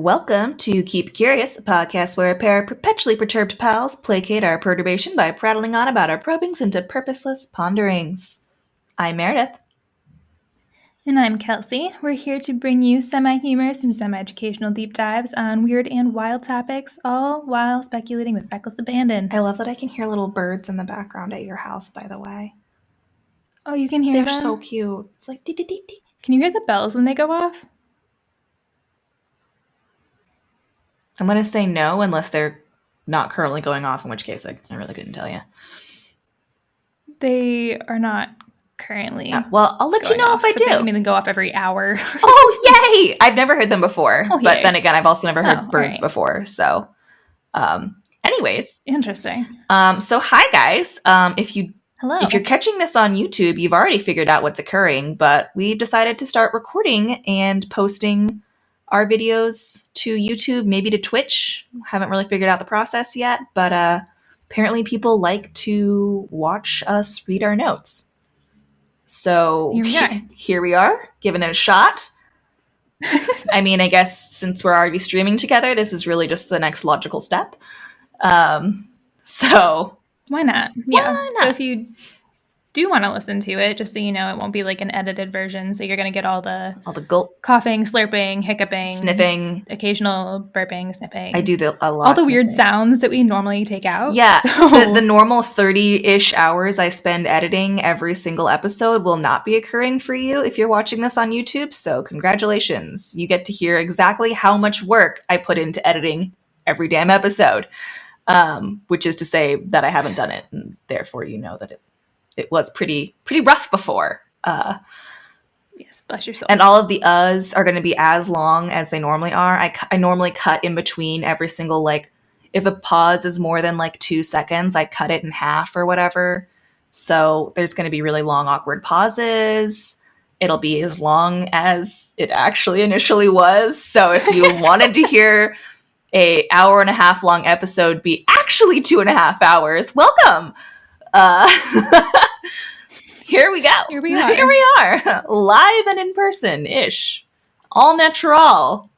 Welcome to Keep Curious, a podcast where a pair of perpetually perturbed pals placate our perturbation by prattling on about our probings into purposeless ponderings. I'm Meredith. And I'm Kelsey. We're here to bring you semi-humorous and semi-educational deep dives on weird and wild topics, all while speculating with reckless abandon. I love that I can hear little birds in the background at your house, by the way. Oh, you can hear They're them? so cute. It's like dee-dee-dee-dee. Can you hear the bells when they go off? I'm going to say no unless they're not currently going off, in which case I really couldn't tell you. They are not currently. Well, I'll let you know if I do. I mean, they go off every hour. Oh, yay! I've never heard them before. But yay. Then again, I've also never heard birds before. So, anyways. Interesting. So hi, guys. Hello. If you're catching this on YouTube, you've already figured out what's occurring, but we've decided to start recording and posting our videos to YouTube, maybe to Twitch. Haven't really figured out the process yet, but apparently people like to watch us read our notes. So here we are, giving it a shot. I mean, I guess since we're already streaming together, this is really just the next logical step. So why not? Yeah. So if you do want to listen to it, just so you know, it won't be like an edited version. So you're going to get all the gulp, coughing, slurping, hiccuping, sniffing, occasional burping, sniffing. I do a lot. All the weird sounds that we normally take out. Yeah. So. The normal 30-ish hours I spend editing every single episode will not be occurring for you if you're watching this on YouTube. So congratulations. You get to hear exactly how much work I put into editing every damn episode. Which is to say that I haven't done it, and therefore you know that it was pretty rough before. Yes, bless your soul. And all of the uhs are going to be as long as they normally are. I normally cut in between every single, like, if a pause is more than like 2 seconds, I cut it in half or whatever. So there's going to be really long, awkward pauses. It'll be as long as it actually initially was. So if you wanted to hear a hour and a half long episode be actually 2.5 hours, welcome. Here we go. Here we are. Here we are. Live and in person-ish. All natural.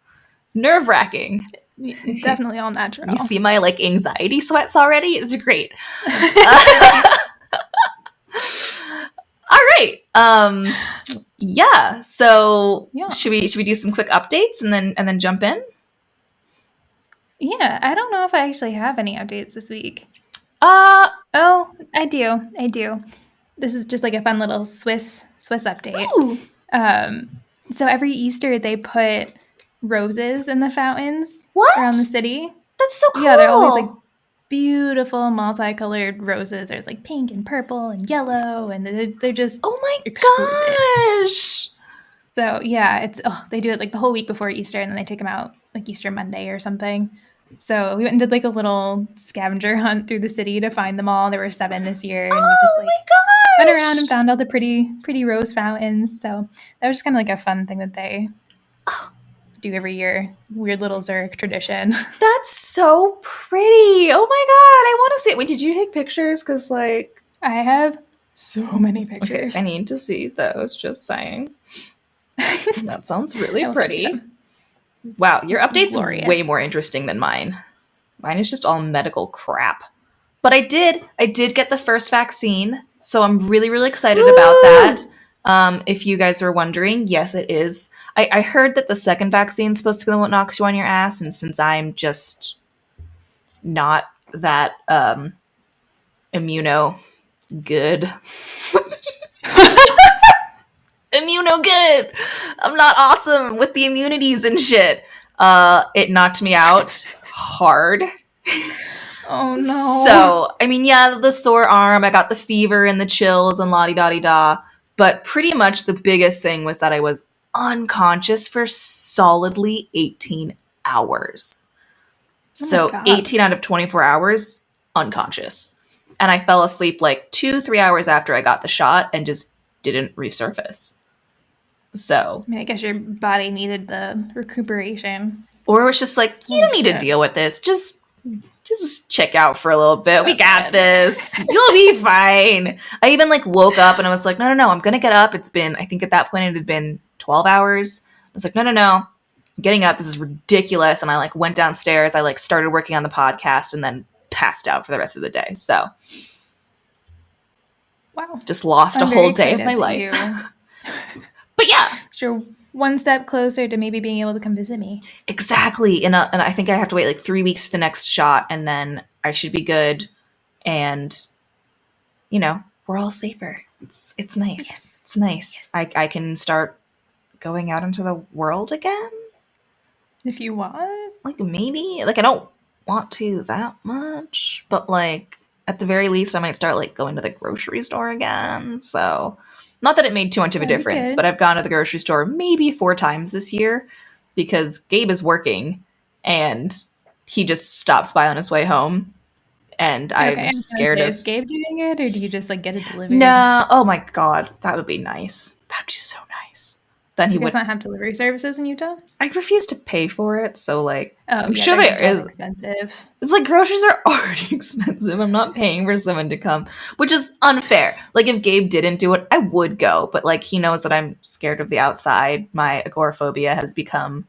Nerve-wracking. Definitely all natural. You see my like anxiety sweats already? It's great. All right. Yeah. So should we do some quick updates and then jump in? Yeah, I don't know if I actually have any updates this week. Oh, I do. This is just like a fun little Swiss update. Ooh. So every Easter they put roses in the fountains around the city. That's so cool. Yeah, they're all these like beautiful multicolored roses. There's like pink and purple and yellow, and they're just exquisite. Gosh. So yeah, they do it like the whole week before Easter, and then they take them out like Easter Monday or something. So we went and did like a little scavenger hunt through the city to find them all. There were 7 this year, and we just went around and found all the pretty rose fountains. So that was just kind of like a fun thing that they do every year. Weird little Zurich tradition. That's so pretty. Oh my god, I want to see it. Wait, did you take pictures? Because like I have so many pictures. Okay, I need to see those. Just saying. That sounds really pretty. Wow, your update's way more interesting than mine. Mine is just all medical crap. But I did get the first vaccine, so I'm really, really excited about that. If you guys were wondering, yes, it is. I heard that the second vaccine is supposed to be the one that knocks you on your ass, and since I'm just not that immuno good. Immuno good. I'm not awesome with the immunities and shit. It knocked me out hard. Oh no. So, I mean, yeah, the sore arm, I got the fever and the chills and la-di-da-di-da. But pretty much the biggest thing was that I was unconscious for solidly 18 hours. So 18 out of 24 hours, unconscious. And I fell asleep like 2-3 hours after I got the shot and just didn't resurface. So I mean, I guess your body needed the recuperation. Or it was just like, you don't need to deal with this. Just check out for a little bit. We got this. You'll be fine. I even like woke up and I was like, no, I'm going to get up. It's been, I think at that point it had been 12 hours. I was like, no. getting up. This is ridiculous. And I like went downstairs. I like started working on the podcast and then passed out for the rest of the day. So Wow. just lost a whole day of my life. But yeah. You're one step closer to maybe being able to come visit me. Exactly. And I think I have to wait like 3 weeks for the next shot, and then I should be good. And, you know, we're all safer. It's nice. Yes. It's nice. Yes. I can start going out into the world again. If you want. Like, maybe. Like, I don't want to that much. But, like, at the very least, I might start, like, going to the grocery store again. So, not that it made too much of a difference, but I've gone to the grocery store maybe 4 times this year because Gabe is working and he just stops by on his way home. And I'm scared of... Is Gabe doing it, or do you just, like, get it delivered? No. Oh, my God. That would be nice. That would be so nice. Then he would not have delivery services in Utah? I refuse to pay for it, so like I'm sure there is expensive. It's like groceries are already expensive. I'm not paying for someone to come, which is unfair. Like if Gabe didn't do it, I would go, but like he knows that I'm scared of the outside. My agoraphobia has become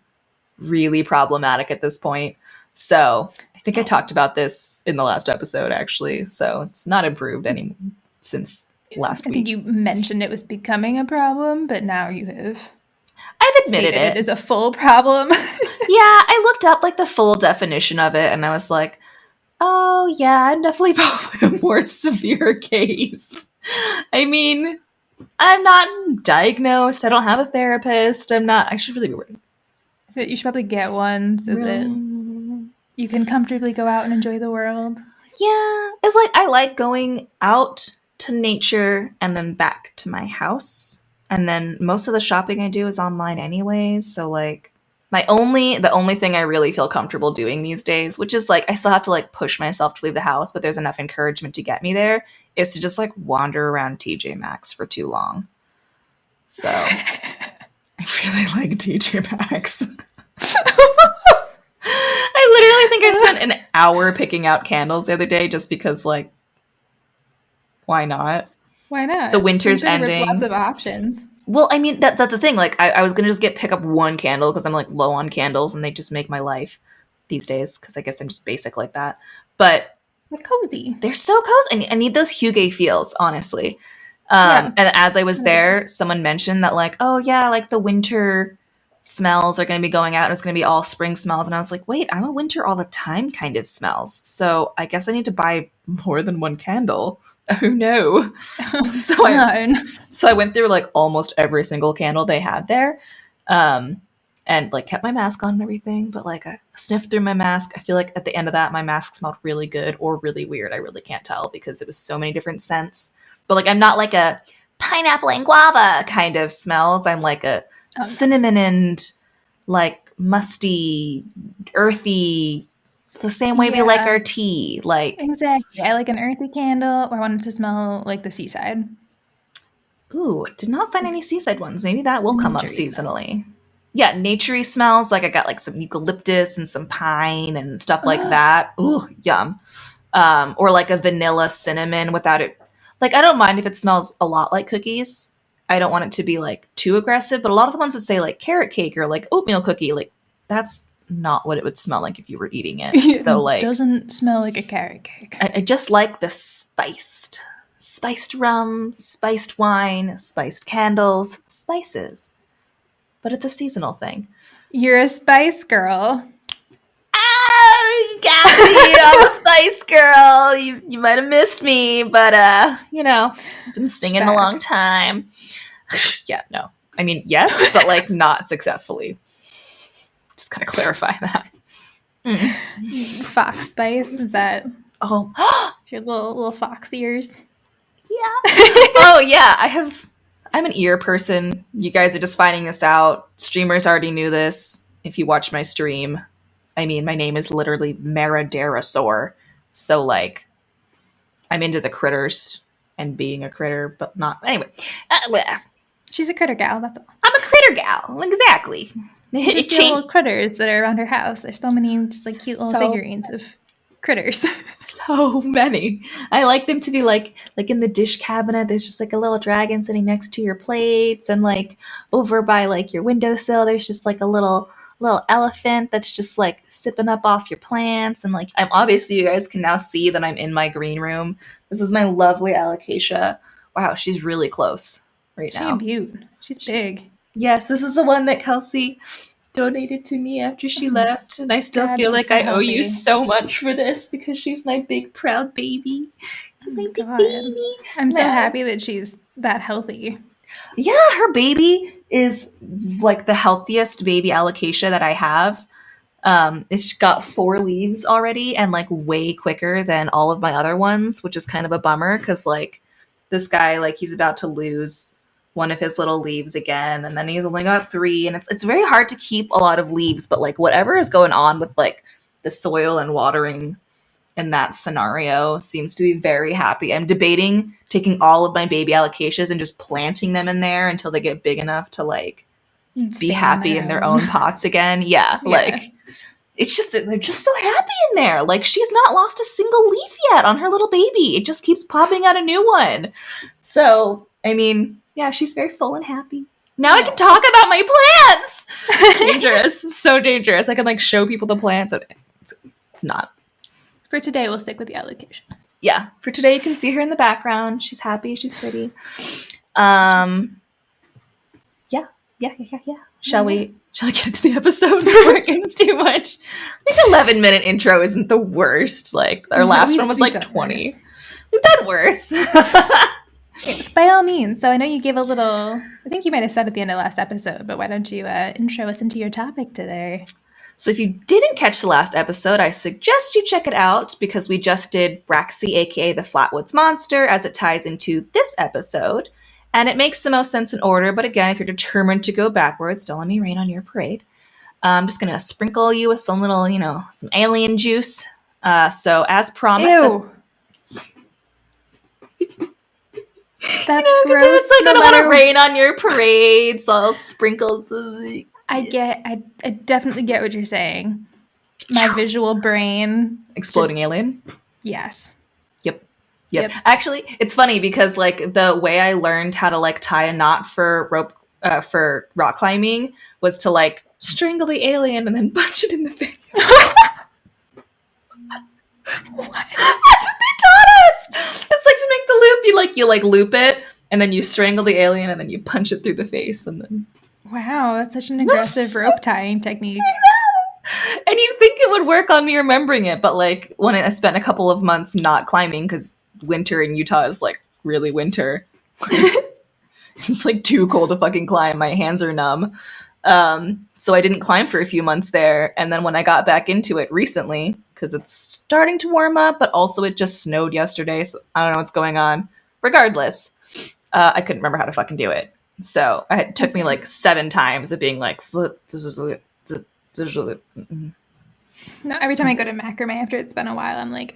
really problematic at this point. So I think I talked about this in the last episode actually. So it's not improved any since last week. I think you mentioned it was becoming a problem, but now you have. I've admitted it is a full problem. Yeah, I looked up like the full definition of it, and I was like, "Oh yeah, I'm definitely probably a more severe case." I mean, I'm not diagnosed. I don't have a therapist. I'm not. I should really be worried. So you should probably get one so that you can comfortably go out and enjoy the world. Yeah, it's like I like going out to nature and then back to my house. And then most of the shopping I do is online anyways. So like the only thing I really feel comfortable doing these days, which is like I still have to like push myself to leave the house, but there's enough encouragement to get me there, is to just like wander around TJ Maxx for too long. So I really like TJ Maxx. I literally think I spent an hour picking out candles the other day just because like why not? Why not? The winter's ending. Lots of options. Well, I mean, that's the thing. Like, I was going to just pick up one candle because I'm, like, low on candles, and they just make my life these days because I guess I'm just basic like that. But they're cozy. They're so cozy. I need those Hygge feels, honestly. And as I was there, someone mentioned that, like, oh, yeah, like, the winter smells are going to be going out, and it's going to be all spring smells. And I was like, wait, I'm a winter all the time kind of smells. So I guess I need to buy more than one candle. Oh no. So I went through like almost every single candle they had there. And like kept my mask on and everything, but like I sniffed through my mask. I feel like at the end of that, my mask smelled really good or really weird. I really can't tell because it was so many different scents. But like I'm not like a pineapple and guava kind of smells. I'm like a cinnamon and like musty, earthy, the same way we like our tea. Like exactly. I like an earthy candle, or I want it to smell like the seaside. Ooh, did not find any seaside ones. Maybe that will come up seasonally. Yeah, naturey smells. Like I got like some eucalyptus and some pine and stuff like that. Ooh, yum. Or like a vanilla cinnamon without it. Like I don't mind if it smells a lot like cookies. I don't want it to be like too aggressive. But a lot of the ones that say like carrot cake or like oatmeal cookie, like that's not what it would smell like if you were eating it. So like it doesn't smell like a carrot cake. I just like the spiced rum, spiced wine, spiced candles, spices. But it's a seasonal thing. You're a spice girl. You got me. I'm a spice girl. You might have missed me, but you know, I've been singing a long time. Yeah, no. I mean, yes, but like not successfully. Just gotta clarify that. Fox spice, is that? Oh, it's your little fox ears. Yeah. Oh yeah, I'm an ear person. You guys are just finding this out. Streamers already knew this. If you watch my stream, I mean, my name is literally Meredith. So like, I'm into the critters and being a critter, but not anyway. She's a critter gal. That's all. I'm a critter gal. Exactly. It's little critters that are around her house. There's so many just like cute little figurines of critters. So many. I like them to be like in the dish cabinet. There's just like a little dragon sitting next to your plates, and like over by like your windowsill, there's just like a little little elephant that's just like sipping up off your plants. And like, I'm obviously, you guys can now see that I'm in my green room. This is my lovely alocasia. Wow, she's really close right She now. a beaut. She's big. Yes, this is the one that Kelsey donated to me after she left, and I still feel like so I owe you healthy. so much for this because she's my big proud baby. She's my big God. baby. I'm so happy that she's that healthy. Yeah, her baby is like the healthiest baby alocasia that I have. It's got 4 leaves already and like way quicker than all of my other ones, which is kind of a bummer because like this guy, like he's about to lose one of his little leaves again, and then he's only got 3, and it's very hard to keep a lot of leaves, but like whatever is going on with like the soil and watering in that scenario seems to be very happy. I'm debating taking all of my baby alocasias and just planting them in there until they get big enough to like be happy in their own pots again. Yeah, like it's just that they're just so happy in there. Like she's not lost a single leaf yet on her little baby. It just keeps popping out a new one. So, I mean, yeah, she's very full and happy. Now I can talk about my plants. It's dangerous. It's so dangerous. I can like show people the plants. It's not. For today, we'll stick with the alocation. Yeah, for today you can see her in the background. She's happy. She's pretty. Yeah. Shall we get to the episode before it gets too much? I think 11-minute intro isn't the worst. Like our last one was like 20. We've done worse. Yes, by all means. So I know you gave a little, I think you might have said at the end of last episode, but why don't you intro us into your topic today? So if you didn't catch the last episode, I suggest you check it out because we just did Braxy, aka the Flatwoods Monster, as it ties into this episode. And it makes the most sense in order, but again, if you're determined to go backwards, don't let me rain on your parade. I'm just going to sprinkle you with some little, some alien juice. So as promised... Ew! That's gross. I was like, I don't want to rain on your parade, so I'll sprinkle some... I definitely get what you're saying. My visual brain... Exploding alien? Yes. Yep. Actually, it's funny because like the way I learned how to like tie a knot for rock climbing was to like strangle the alien and then punch it in the face. What? That's what they taught us. It's like to make the loop, you loop it and then you strangle the alien and then you punch it through the face and then. Wow, that's such an aggressive rope tying technique. And you'd think it would work on me remembering it, but like when I spent a couple of months not climbing because winter in Utah is like really winter. It's like too cold to fucking climb. My hands are numb. So I didn't climb for a few months there. And then when I got back into it recently, because it's starting to warm up, but also it just snowed yesterday. So I don't know what's going on. Regardless, I couldn't remember how to fucking do it. So it took me like 7 times of being like, flip. No, every time I go to macrame after it's been a while, I'm like,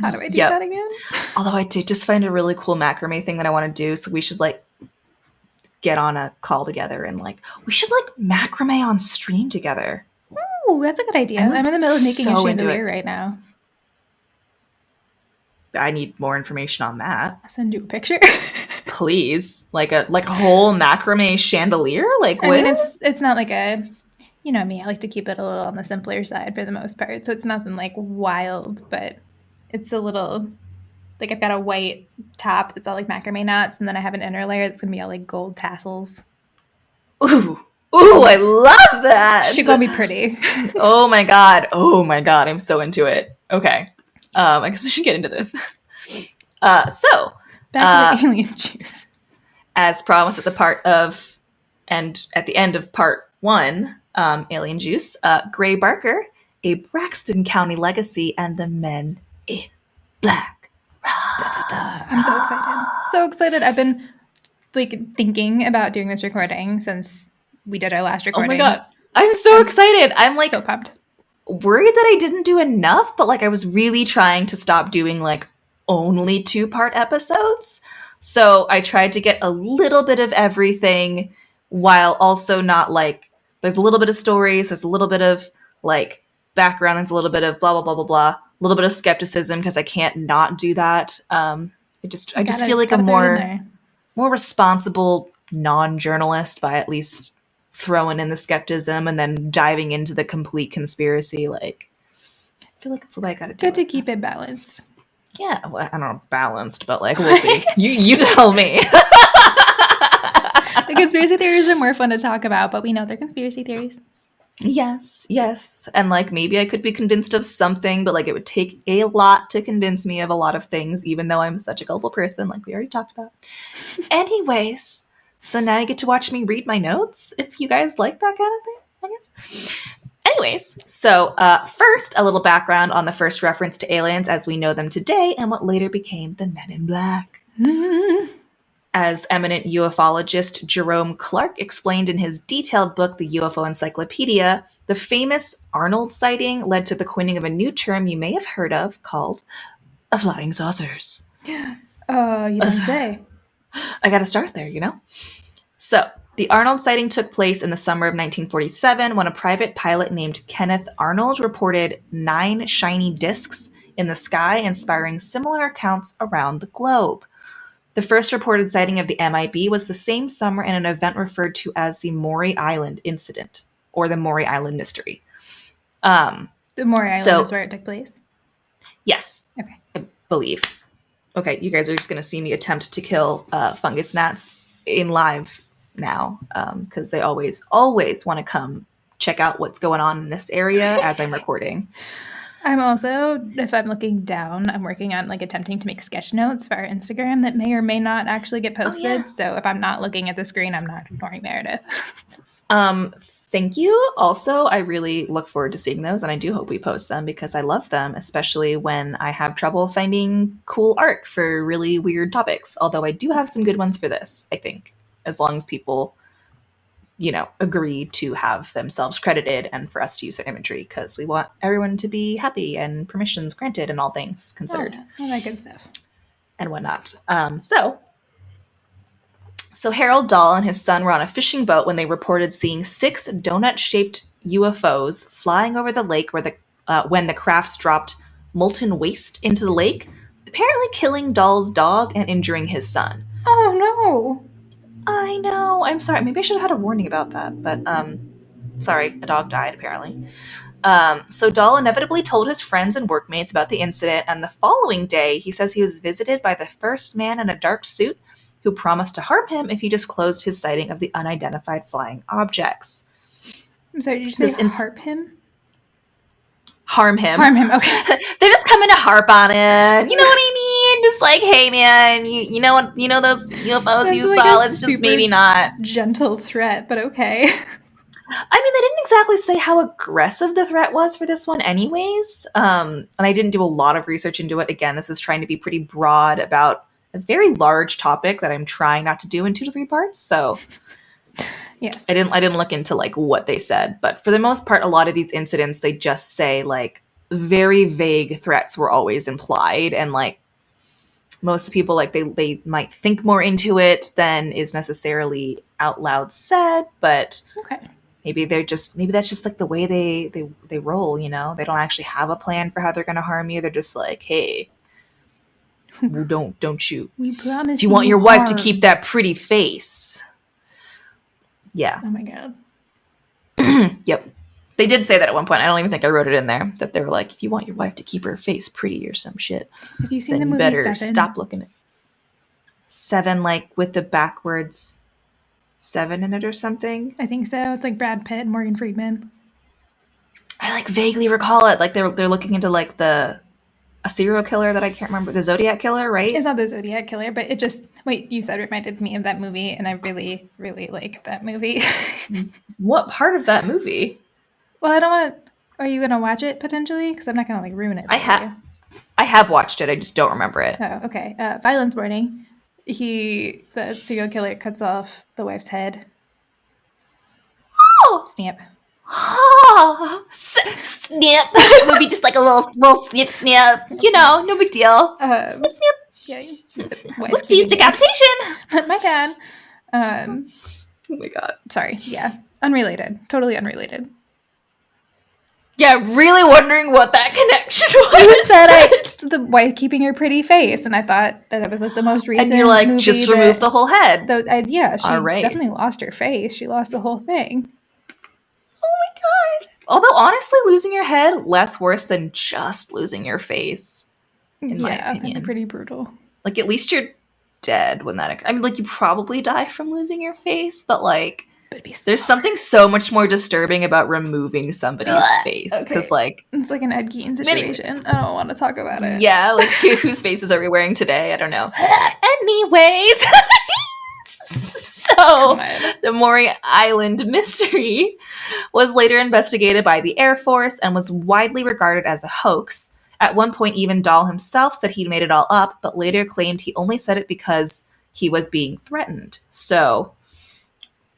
how do I do that again? Although I did just find a really cool macrame thing that I want to do, so we should like get on a call together and like we should like macrame on stream together. Ooh, that's a good idea. I'm in the middle of making a chandelier right now. I need more information on that. I'll send you a picture. Please, like a whole macrame chandelier. Like what? I mean, it's not like a. You know me, I like to keep it a little on the simpler side for the most part. So it's nothing like wild, but it's a little, like I've got a white top that's all like macrame knots, and then I have an inner layer that's going to be all like gold tassels. Ooh, I love that. She's going to be pretty. Oh my God, I'm so into it. Okay, I guess we should get into this. Back to the alien juice. As promised at the end of part 1, Alien Juice, Gray Barker, a Braxton County legacy, and the Men in Black. I'm so excited. So excited. I've been like thinking about doing this recording since we did our last recording. Oh my God. I'm so excited. I'm like so pumped. Worried that I didn't do enough, but like I was really trying to stop doing like only 2-part episodes. So I tried to get a little bit of everything while also not like, there's a little bit of stories, there's a little bit of like background, there's a little bit of blah, blah, blah, blah, blah, a little bit of skepticism because I can't not do that. I just feel like a more responsible non-journalist by at least throwing in the skepticism and then diving into the complete conspiracy. Like, I feel like it's the way I gotta do Good to it. keep it balanced. Yeah, well, I don't know, balanced, but like, we'll see. You tell me. The conspiracy theories are more fun to talk about, but we know they're conspiracy theories. Yes. And like, maybe I could be convinced of something, but like, it would take a lot to convince me of a lot of things, even though I'm such a gullible person, like we already talked about. Anyways, so now you get to watch me read my notes, if you guys like that kind of thing, I guess. Anyways, so first, a little background on the first reference to aliens as we know them today and what later became the Men in Black. As eminent ufologist Jerome Clark explained in his detailed book, The UFO Encyclopedia, the famous Arnold sighting led to the coining of a new term you may have heard of called flying saucers. You don't say. I gotta start there, you know? So, the Arnold sighting took place in the summer of 1947 when a private pilot named Kenneth Arnold reported 9 shiny discs in the sky, inspiring similar accounts around the globe. The first reported sighting of the MIB was the same summer in an event referred to as the Maury Island Incident, or the Maury Island Mystery. The Maury Island is where it took place? Yes. Okay. I believe. Okay, you guys are just going to see me attempt to kill fungus gnats in live now, because they always want to come check out what's going on in this area as I'm recording. I'm also, if I'm looking down, I'm working on like attempting to make sketch notes for our Instagram that may or may not actually get posted. Oh, yeah. So if I'm not looking at the screen, I'm not ignoring Meredith. Thank you. Also, I really look forward to seeing those, and I do hope we post them because I love them, especially when I have trouble finding cool art for really weird topics. Although I do have some good ones for this, I think, as long as people, agree to have themselves credited and for us to use their imagery, because we want everyone to be happy and permissions granted and all things considered. All that good stuff. And whatnot. So Harold Dahl and his son were on a fishing boat when they reported seeing 6 donut-shaped UFOs flying over the lake when the crafts dropped molten waste into the lake, apparently killing Dahl's dog and injuring his son. Oh, no. I know. I'm sorry. Maybe I should have had a warning about that. But, sorry. A dog died, apparently. So Dahl inevitably told his friends and workmates about the incident, and the following day, he says he was visited by the first man in a dark suit who promised to harm him if he disclosed his sighting of the unidentified flying objects. I'm sorry, did you say harp him? Harm him. Harm him, okay. They're just coming to harp on him. You know what I mean? Just like, hey man, you know what? You know those UFOs That's you like saw? It's just maybe not gentle threat, but okay. I mean, they didn't exactly say how aggressive the threat was for this one anyways. And I didn't do a lot of research into it. Again, this is trying to be pretty broad about a very large topic that I'm trying not to do in 2 to 3 parts. So yes, I didn't look into like what they said, but for the most part, a lot of these incidents, they just say like very vague threats were always implied. And like most people, like they might think more into it than is necessarily out loud said, but okay. Maybe that's just like the way they roll, you know? They don't actually have a plan for how they're going to harm you. They're just like, hey, don't shoot. We promise if you want your wife to keep that pretty face. Yeah. Oh my God. Yep. They did say that at one point. I don't even think I wrote it in there, that they were like, if you want your wife to keep her face pretty or some shit, have you seen the movie better 7? Stop looking at 7, like with the backwards 7 in it or something. I think so. It's like Brad Pitt and Morgan Freeman. I like vaguely recall it. Like they're looking into like a serial killer that I can't remember. The Zodiac Killer, right? It's not the Zodiac Killer, but it just you said reminded me of that movie, and I really, really like that movie. What part of that movie? Well, I don't want to. Are you gonna watch it potentially? Because I'm not gonna like ruin it. I have watched it. I just don't remember it. Oh, okay. Violence warning. The serial killer cuts off the wife's head. Oh! Snap. Oh! Snip. It would be just like a little snip. You know, no big deal. Snip. Yeah. Whoopsies, decapitation. My bad. Oh my God. Sorry. Yeah. Unrelated. Totally unrelated. Yeah, really wondering what that connection was. You said the wife keeping her pretty face, and I thought that was like the most recent. And you're like, just remove the whole head. Yeah, she All right. definitely lost her face. She lost the whole thing. God. Although, honestly, losing your head, less worse than just losing your face, in my That'd be opinion. pretty brutal. Like, at least you're dead when that occurs. I mean, like, you probably die from losing your face, but, like, But it'd be there's something so much more disturbing about removing somebody's face. Because, like... It's like an Ed Gein situation. I don't want to talk about it. Yeah, like, whose faces are we wearing today? I don't know. Anyways... So, the Maury Island mystery was later investigated by the Air Force and was widely regarded as a hoax. At one point, even Dahl himself said he'd made it all up, but later claimed he only said it because he was being threatened. So,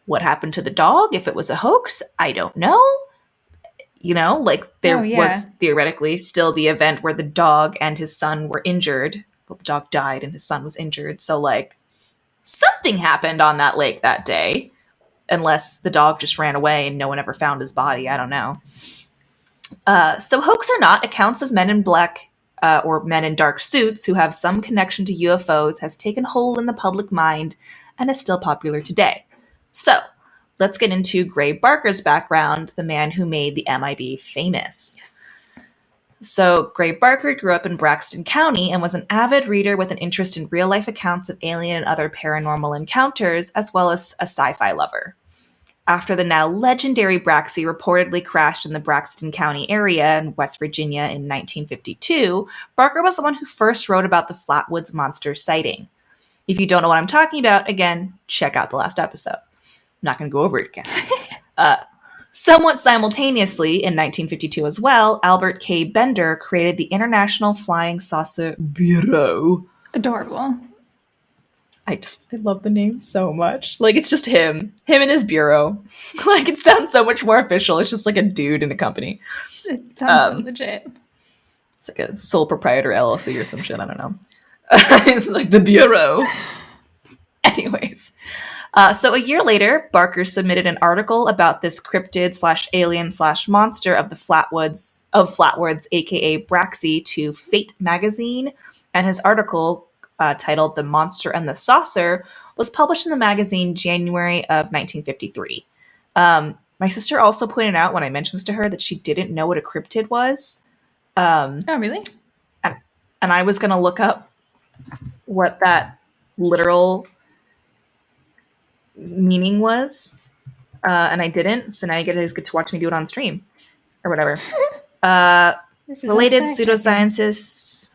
what happened to the dog? If it was a hoax, I don't know. You know, like, there was theoretically still the event where the dog and his son were injured. Well, the dog died and his son was injured. So, like, something happened on that lake that day, unless the dog just ran away and no one ever found his body. I don't know. So hoax or not, accounts of men in black or men in dark suits who have some connection to UFOs has taken hold in the public mind and is still popular today. So let's get into Gray Barker's background, the man who made the MIB famous. Yes. So Gray Barker grew up in Braxton County and was an avid reader with an interest in real-life accounts of alien and other paranormal encounters, as well as a sci-fi lover. After the now legendary Braxy reportedly crashed in the Braxton County area in West Virginia in 1952, Barker was the one who first wrote about the Flatwoods Monster sighting. If you don't know what I'm talking about, again, check out the last episode. I'm not going to go over it again. Somewhat simultaneously, in 1952 as well, Albert K. Bender created the International Flying Saucer Bureau. Adorable. I love the name so much. Like, it's just him and his bureau. Like, it sounds so much more official. It's just like a dude in a company. It sounds so legit. It's like a sole proprietor LLC or some shit. I don't know. It's like the bureau. Anyways. So a year later, Barker submitted an article about this cryptid/alien/monster of the Flatwoods, aka Braxy, to Fate magazine, and his article, titled "The Monster and the Saucer," was published in the magazine January of 1953. My sister also pointed out when I mentioned this to her that she didn't know what a cryptid was. Oh, really? And I was going to look up what that literal meaning was, and I didn't, so now you guys get to watch me do it on stream or whatever. Related pseudoscientists,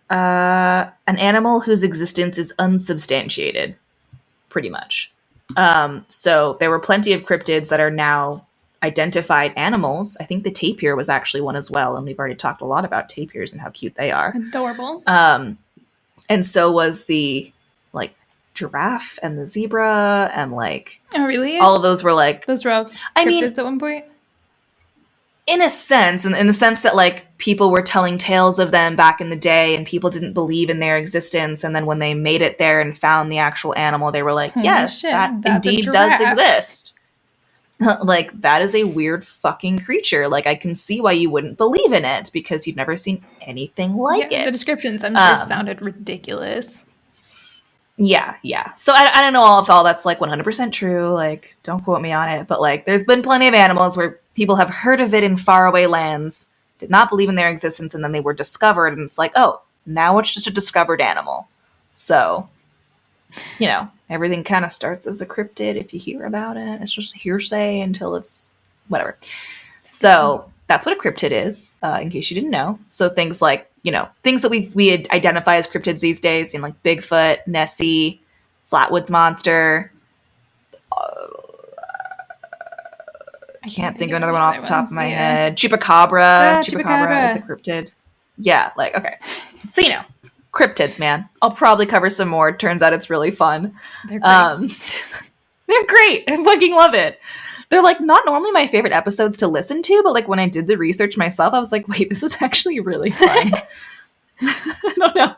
an animal whose existence is unsubstantiated, pretty much. So there were plenty of cryptids that are now identified animals. I think the tapir was actually one as well, and we've already talked a lot about tapirs and how cute they are. Adorable. And so was the, like, giraffe and the zebra, and, like... Oh, really? All of those were, like... Those were all cryptids at one point? In a sense, in the sense that, like, people were telling tales of them back in the day, and people didn't believe in their existence, and then when they made it there and found the actual animal, they were like, yes, that indeed does exist. Like, that is a weird fucking creature. Like, I can see why you wouldn't believe in it, because you've never seen anything like it. The descriptions, I'm sure, sounded ridiculous. Yeah. So I don't know if all that's, like, 100% true. Like, don't quote me on it. But, like, there's been plenty of animals where people have heard of it in faraway lands, did not believe in their existence, and then they were discovered, and it's like, oh, now it's just a discovered animal. So, you know, everything kind of starts as a cryptid if you hear about it. It's just hearsay until it's whatever. So that's what a cryptid is, in case you didn't know. So things like, you know, things that we identify as cryptids these days, you know, like Bigfoot, Nessie, Flatwoods Monster. I can't think of another one off the top of my head. Chupacabra. Chupacabra is a cryptid. Yeah, like, okay. So, you know, cryptids, man. I'll probably cover some more. Turns out it's really fun. They're great. They're great. I fucking love it. They're, like, not normally my favorite episodes to listen to, but, like, when I did the research myself, I was like, wait, this is actually really fun. I don't know.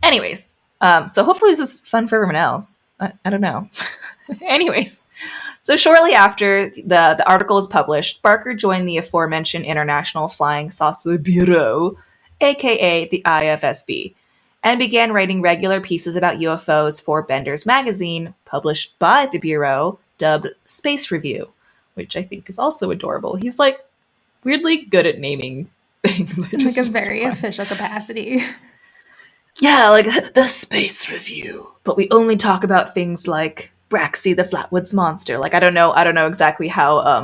Anyways, so hopefully this is fun for everyone else. I don't know. Anyways, so shortly after the article is published, Barker joined the aforementioned International Flying Saucer Bureau, aka the IFSB, and began writing regular pieces about UFOs for Bender's magazine, published by the Bureau, dubbed Space Review, which I think is also adorable. He's like weirdly good at naming things. In like a very official capacity. Yeah, like the Space Review. But we only talk about things like Braxy the Flatwoods Monster. Like I don't know exactly how I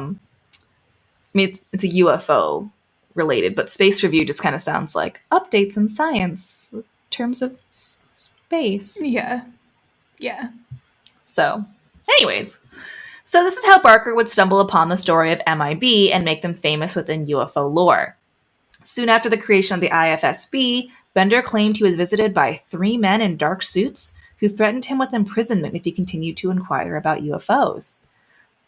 mean it's a UFO related, but Space Review just kind of sounds like updates in science in terms of space. Yeah. So, anyways, so this is how Barker would stumble upon the story of MIB and make them famous within UFO lore. Soon after the creation of the IFSB, Bender claimed he was visited by 3 men in dark suits who threatened him with imprisonment if he continued to inquire about UFOs.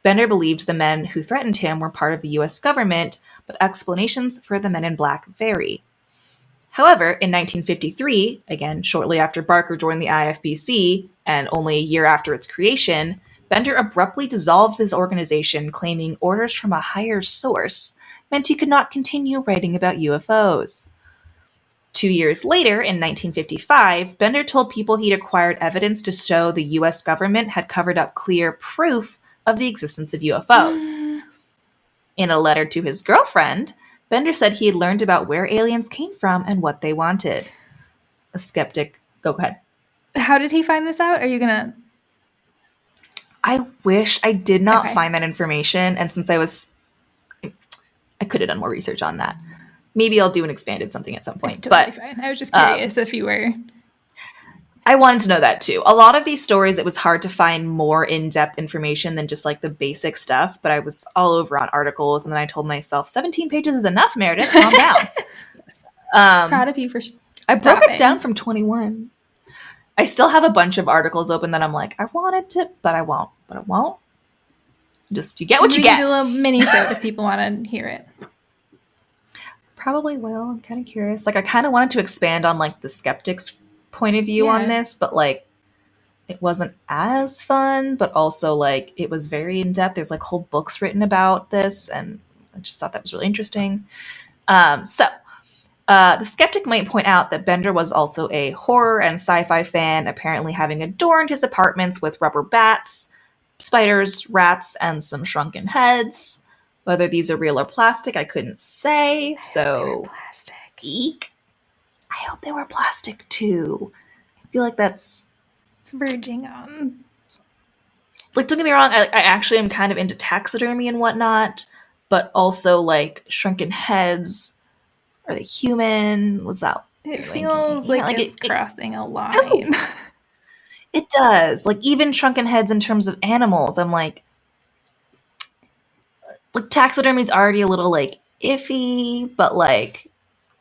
Bender believed the men who threatened him were part of the US government, but explanations for the men in black vary. However, in 1953, again shortly after Barker joined the IFBC, and only a year after its creation, Bender abruptly dissolved this organization, claiming orders from a higher source meant he could not continue writing about UFOs. 2 years later, in 1955, Bender told people he'd acquired evidence to show the US government had covered up clear proof of the existence of UFOs. In a letter to his girlfriend, Bender said he had learned about where aliens came from and what they wanted. A skeptic, go ahead. How did he find this out? Are you gonna... I wish I did not find that information, and since I could have done more research on that. Maybe I'll do an expanded something at some point. It's totally fine. I was just curious if you were... I wanted to know that too. A lot of these stories, it was hard to find more in-depth information than just like the basic stuff, but I was all over on articles, and then I told myself, 17 pages is enough, Meredith, calm down. Proud of you for I broke it down from 21. I still have a bunch of articles open that I'm like, I wanted to, but I won't. Just, you get what you get. Do a little mini-sode if people want to hear it. Probably will. I'm kind of curious. Like, I kind of wanted to expand on like the skeptics' point of view on this, but like it wasn't as fun, but also like it was very in-depth. There's like whole books written about this, and I just thought that was really interesting. The skeptic might point out that Bender was also a horror and sci-fi fan, apparently having adorned his apartments with rubber bats, spiders, rats, and some shrunken heads. Whether these are real or plastic, I couldn't say. So, plastic. Eek. I hope they were plastic too. I feel like that's verging on. Like, don't get me wrong. I actually am kind of into taxidermy and whatnot, but also like shrunken heads. Are they human? Was that? It feels like it's crossing a line. It does. Like even shrunken heads in terms of animals, I'm like taxidermy's already a little like iffy, but like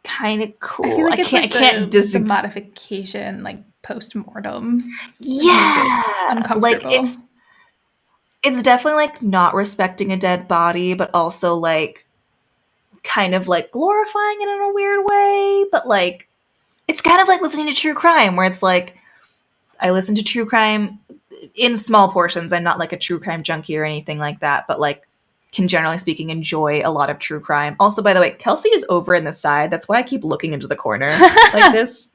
kind of cool. I feel like I can't the modification like post-mortem. Yeah, uncomfortable. Like it's definitely like not respecting a dead body, but also like kind of like glorifying it in a weird way. But like it's kind of like listening to true crime, where it's like I listen to true crime in small portions. I'm not like a true crime junkie or anything like that, but like can generally speaking enjoy a lot of true crime. Also, by the way, Kelsey is over in the side. That's why I keep looking into the corner like this.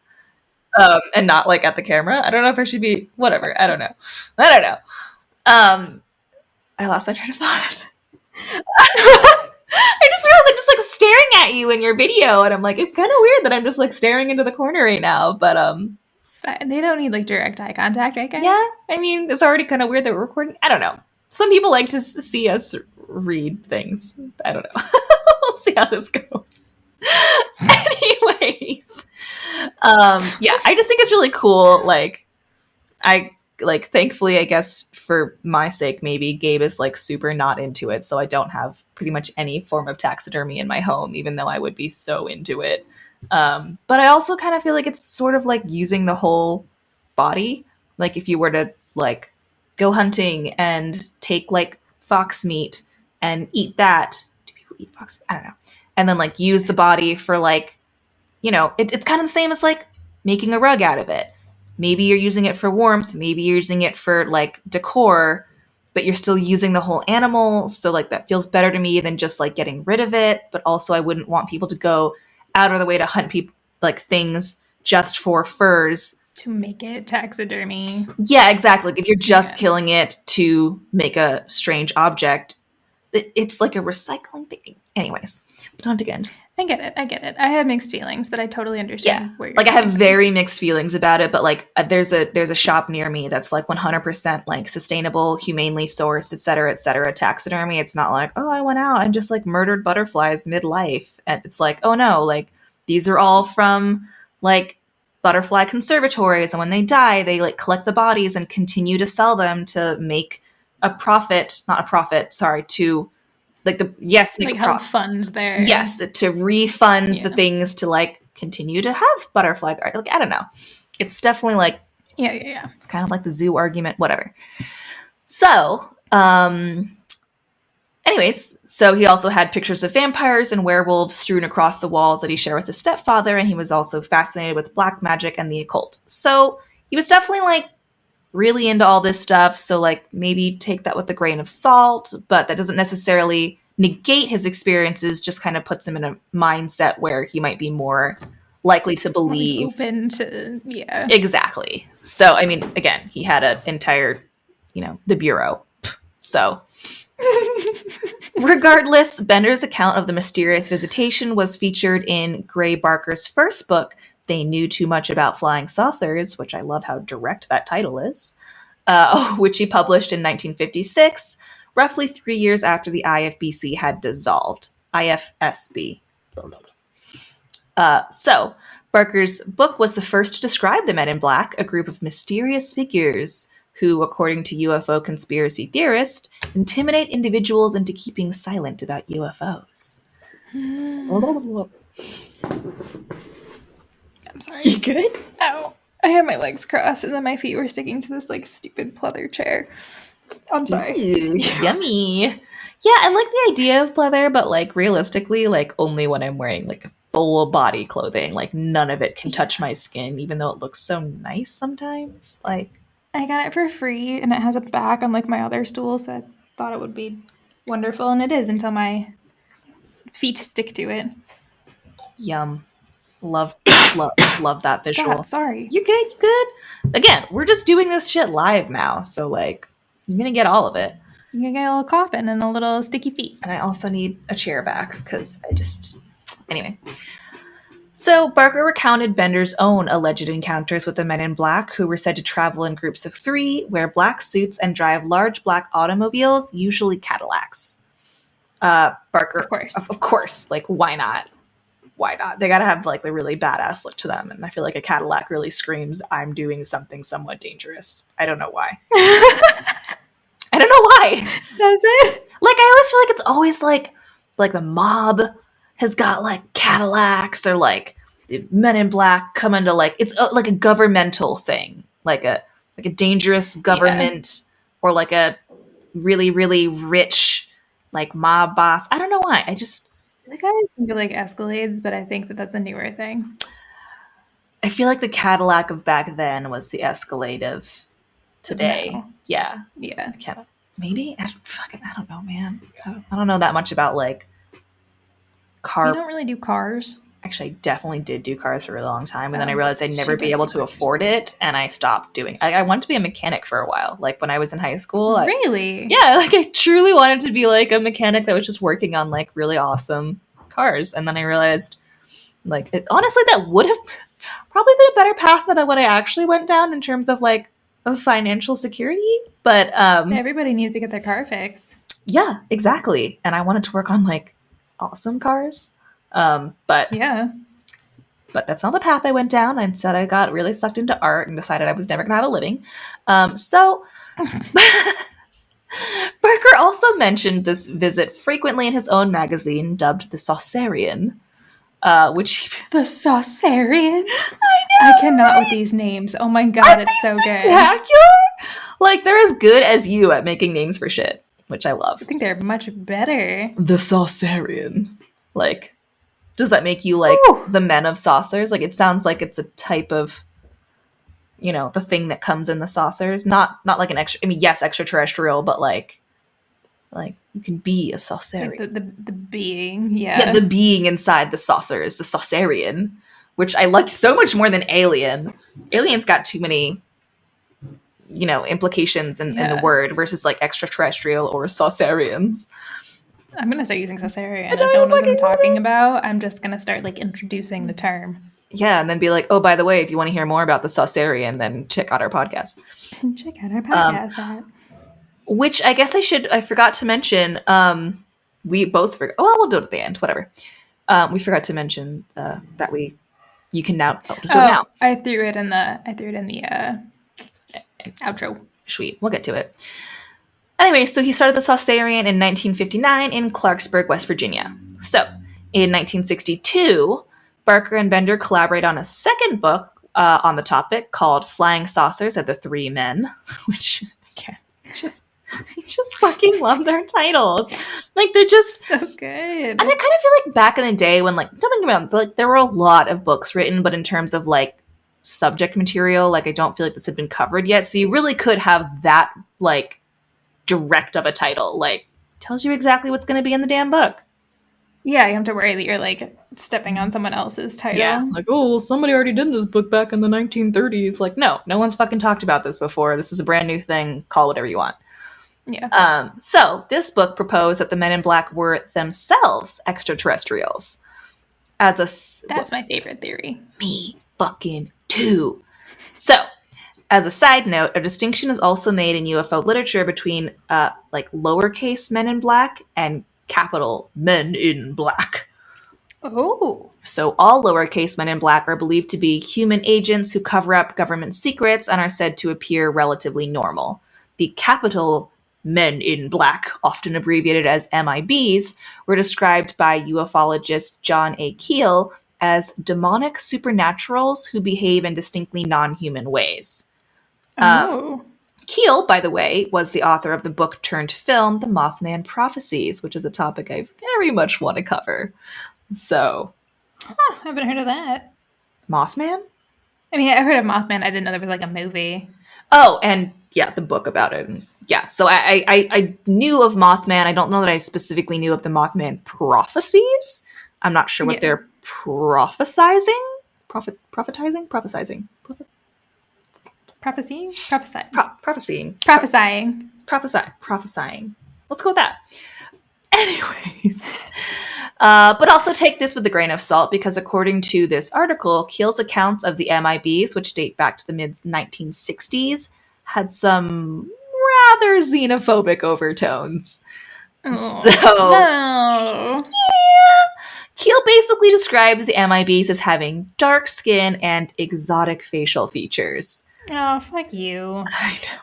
And not like at the camera. I don't know if I should be whatever. I don't know. I lost my train of thought. I just realized I'm just like staring at you in your video, and I'm like, it's kind of weird that I'm just like staring into the corner right now. But it's fine. They don't need like direct eye contact, right, guys? Yeah, I mean, it's already kind of weird that we're recording. I don't know. Some people like to see us read things. I don't know. We'll see how this goes. Anyways, yeah, I just think it's really cool. Like, thankfully, I guess for my sake, maybe Gabe is like super not into it, so I don't have pretty much any form of taxidermy in my home, even though I would be so into it. But I also kind of feel like it's sort of like using the whole body. Like if you were to like go hunting and take like fox meat and eat that. Do people eat fox? I don't know. And then like use the body for like, you know, it's kind of the same as like making a rug out of it. Maybe you're using it for warmth. Maybe you're using it for like decor, but you're still using the whole animal. So like that feels better to me than just like getting rid of it. But also I wouldn't want people to go out of the way to hunt people like things just for furs. To make it taxidermy. Yeah, exactly. Like if you're just killing it to make a strange object, it's like a recycling thing. Anyways, we don't have to get into. I get it. I have mixed feelings, but I totally understand where you're like I have coming from. very mixed feelings about it, but like there's a shop near me that's like 100% like sustainable, humanely sourced, etc., taxidermy. It's not like, oh, I went out and just like murdered butterflies midlife, and it's like, oh no, like these are all from like butterfly conservatories, and when they die they like collect the bodies and continue to sell them to make a profit, not a profit, sorry, to like make like a help profit. fund their To refund the things to like continue to have butterfly garden. Like I don't know, it's definitely like it's kind of like the zoo argument, whatever. So anyways, so he also had pictures of vampires and werewolves strewn across the walls that he shared with his stepfather, and he was also fascinated with black magic and the occult. So he was definitely like really into all this stuff, so like maybe take that with a grain of salt, but that doesn't necessarily negate his experiences, just kind of puts him in a mindset where he might be more likely to believe. Open to, Exactly. So, I mean, again, he had an entire, the Bureau. So, regardless, Bender's account of the mysterious visitation was featured in Gray Barker's first book, They Knew Too Much About Flying Saucers, which I love how direct that title is, which he published in 1956, roughly 3 years after the IFBC had dissolved. IFSB. So, Barker's book was the first to describe the Men in Black, a group of mysterious figures who, according to UFO conspiracy theorists, intimidate individuals into keeping silent about UFOs. I'm sorry. You good? Ow. I had my legs crossed and then my feet were sticking to this like stupid pleather chair. I'm sorry. Ooh, yummy. Yeah, I like the idea of pleather, but like realistically, like only when I'm wearing like full body clothing. Like none of it can touch my skin, even though it looks so nice sometimes. Like I got it for free and it has a back unlike my other stool, so I thought it would be wonderful, and it is until my feet stick to it. Yum. Love that visual. God, sorry. You good? Again, we're just doing this shit live now, so like you're gonna get all of it. You're gonna get a little coffin and a little sticky feet. And I also need a chair back because anyway. So Barker recounted Bender's own alleged encounters with the Men in Black, who were said to travel in groups of 3, wear black suits, and drive large black automobiles, usually Cadillacs. Barker, of course, like why not? Why not? They gotta have like a really badass look to them, and I feel like a Cadillac really screams, "I'm doing something somewhat dangerous." I don't know why. I don't know why. Does it? Like I always feel like it's always like the mob has got like Cadillacs, or like the Men in Black come into like it's like a governmental thing, like a dangerous government, or like a really really rich like mob boss. I don't know why. I always think of like Escalades, but I think that's a newer thing. I feel like the Cadillac of back then was the Escalade of today. No. Yeah. Maybe I don't know, man. I don't know that much about like car. You don't really do cars. Actually, I definitely did do cars for a really long time, and then I realized I'd never be able to afford it, and I stopped doing. I wanted to be a mechanic for a while, like when I was in high school. Really? I truly wanted to be like a mechanic that was just working on like really awesome cars, and then I realized, like, honestly, that would have probably been a better path than what I actually went down in terms of like of financial security. But everybody needs to get their car fixed. Yeah, exactly. And I wanted to work on like awesome cars. But that's not the path I went down. Instead, I got really sucked into art and decided I was never going to have a living. So Barker also mentioned this visit frequently in his own magazine, dubbed the Saucerian, which the Saucerian. I know. I cannot with these names. Oh my god, it's so spectacular? Good. Like they're as good as you at making names for shit, which I love. I think they're much better. The Saucerian. Like, does that make you like the Men of Saucers? Like, it sounds like it's a type of, the thing that comes in the saucers. Not like an extra. I mean, yes, extraterrestrial, but like you can be a Saucerian. Like the being, yeah, the being inside the saucer is the Saucerian, which I liked so much more than alien. Alien's got too many, implications in the word versus like extraterrestrial or Saucerians. I'm going to start using Saucerian. I If no one don't knows what I'm fucking love talking it. about, I'm just going to start like introducing the term. Yeah, and then be like, oh, by the way, if you want to hear more about the Saucerian, then check out our podcast. Check out our Um, podcast at. which I guess I forgot to mention. We both forgot. Well, we'll do it at the end. Whatever. We forgot to mention that you can now. Oh, just do it now. I threw it in the outro. Sweet. We'll get to it. Anyway, so he started the Saucerian in 1959 in Clarksburg, West Virginia. So, in 1962, Barker and Bender collaborate on a second book on the topic called Flying Saucers of the Three Men, which, again, just fucking love their titles. Like, they're just so good. And I kind of feel like back in the day when, like, don't get me wrong, like, there were a lot of books written, but in terms of, like, subject material, like, I don't feel like this had been covered yet. So you really could have that, like, direct of a title, like, tells you exactly what's going to be in the damn book. Yeah, you have to worry that you're, like, stepping on someone else's title. Yeah, like, oh, well, somebody already did this book back in the 1930s. Like, no one's fucking talked about this before. This is a brand new thing. Call whatever you want. Yeah. So this book proposed that the Men in Black were themselves extraterrestrials. That's my favorite theory. Me fucking too. So, as a side note, a distinction is also made in UFO literature between like lowercase Men in Black and capital Men in Black. Oh. So all lowercase Men in Black are believed to be human agents who cover up government secrets and are said to appear relatively normal. The capital Men in Black, often abbreviated as MIBs, were described by ufologist John A. Keel as demonic supernaturals who behave in distinctly non-human ways. Keel, by the way, was the author of the book turned film, The Mothman Prophecies, which is a topic I very much want to cover. So, I haven't heard of that. Mothman? I mean, I heard of Mothman. I didn't know there was like a movie. Oh, and yeah, the book about it. Yeah, so I knew of Mothman. I don't know that I specifically knew of the Mothman prophecies. I'm not sure what they're prophesizing. Prophesying. Prophesying. Let's go with that. Anyways. But also take this with a grain of salt because according to this article, Keel's accounts of the MIBs, which date back to the mid-1960s, had some rather xenophobic overtones. Yeah. Keel basically describes the MIBs as having dark skin and exotic facial features. Oh, fuck you. I know.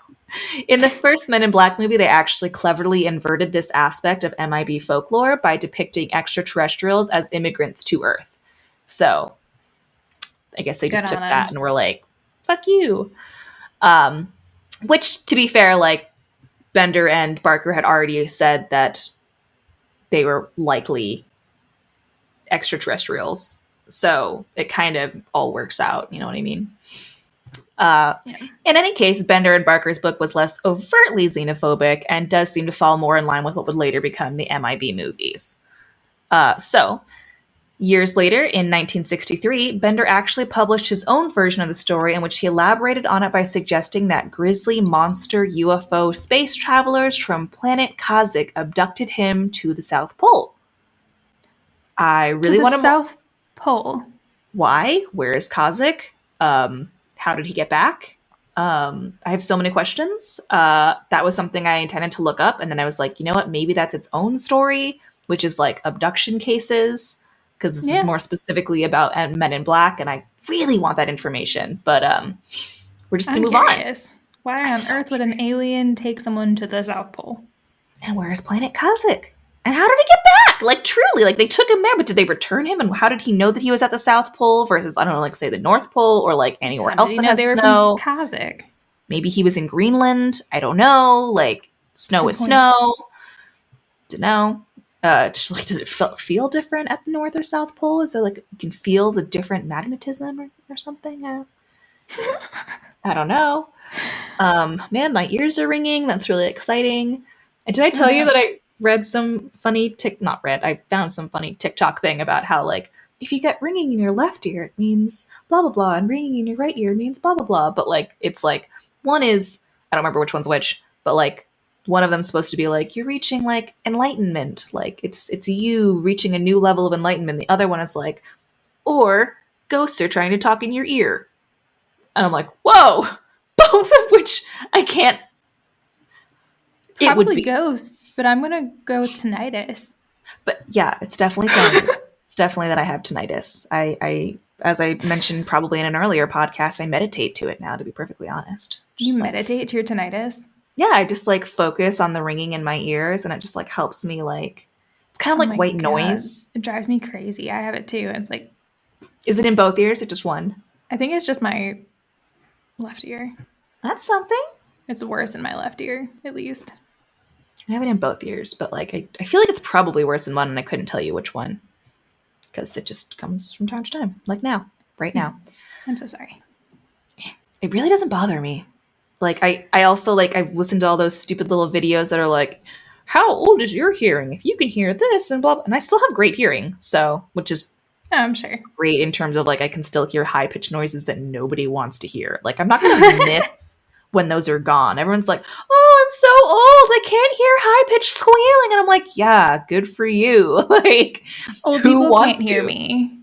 In the first Men in Black movie, they actually cleverly inverted this aspect of MIB folklore by depicting extraterrestrials as immigrants to Earth. So, I guess they just took that and were like, fuck you. Which, to be fair, like, Bender and Barker had already said that they were likely extraterrestrials. So, it kind of all works out, you know what I mean? In any case, Bender and Barker's book was less overtly xenophobic and does seem to fall more in line with what would later become the MIB movies. So, years later, in 1963, Bender actually published his own version of the story in which he elaborated on it by suggesting that grisly monster UFO space travelers from planet Kashyyyk abducted him to the South Pole. I really want to... South Pole? Why? Where is Kashyyyk? How did he get back? I have so many questions. That was something I intended to look up. And then I was like, you know what? Maybe that's its own story, which is like abduction cases. Because this is more specifically about Men in Black. And I really want that information. But we're just going to move on. Why on earth would an alien take someone to the South Pole? And where is planet Kashyyyk? And how did he get back? Like, truly, like, they took him there, but did they return him? And how did he know that he was at the South Pole versus, I don't know, like, say, the North Pole or, like, anywhere else that has snow? Kashyyyk? Maybe he was in Greenland. I don't know. Like, snow is snow. Don't know. Just, like, does it feel different at the North or South Pole? Is there, like, you can feel the different magnetism or something? I don't know. Man, my ears are ringing. That's really exciting. And did I tell you that I read some funny I found some funny TikTok thing about how, like, if you get ringing in your left ear, it means blah, blah, blah, and ringing in your right ear means blah, blah, blah. But, like, it's, like, one is, I don't remember which one's which, but, like, one of them's supposed to be like, you're reaching like enlightenment. Like it's you reaching a new level of enlightenment. The other one is like, or ghosts are trying to talk in your ear. And I'm like, whoa, both of which I can't. It would Probably be ghosts, but I'm gonna go with tinnitus. But yeah, it's definitely tinnitus. It's definitely that I have tinnitus. As I mentioned probably in an earlier podcast, I meditate to it now, to be perfectly honest. You Just like, meditate to your tinnitus? yeah, I just like focus on the ringing in my ears, and it just like helps me like, it's kind of Oh like my white God. noise. It drives me crazy. I have it too. It's like, Is it in both ears or just one? I think it's just my left ear. That's something. It's worse in my left ear, at least. I have it in both ears, but like I feel like it's probably worse in one, and I couldn't tell you which one because it just comes from time to time, like now, right now. I'm so sorry. It really doesn't bother me. Like I also like I've listened to all those stupid little videos that are like, how old is your hearing? If you can hear this and blah, blah. And I still have great hearing, so which is Oh, I'm sure. great in terms of like I can still hear high pitched noises that nobody wants to hear. Like I'm not gonna miss when those are gone. Everyone's like, oh, I'm so old, I can't hear high pitched squealing, and I'm like, yeah, good for you. Like Old who people wants can't hear to? me.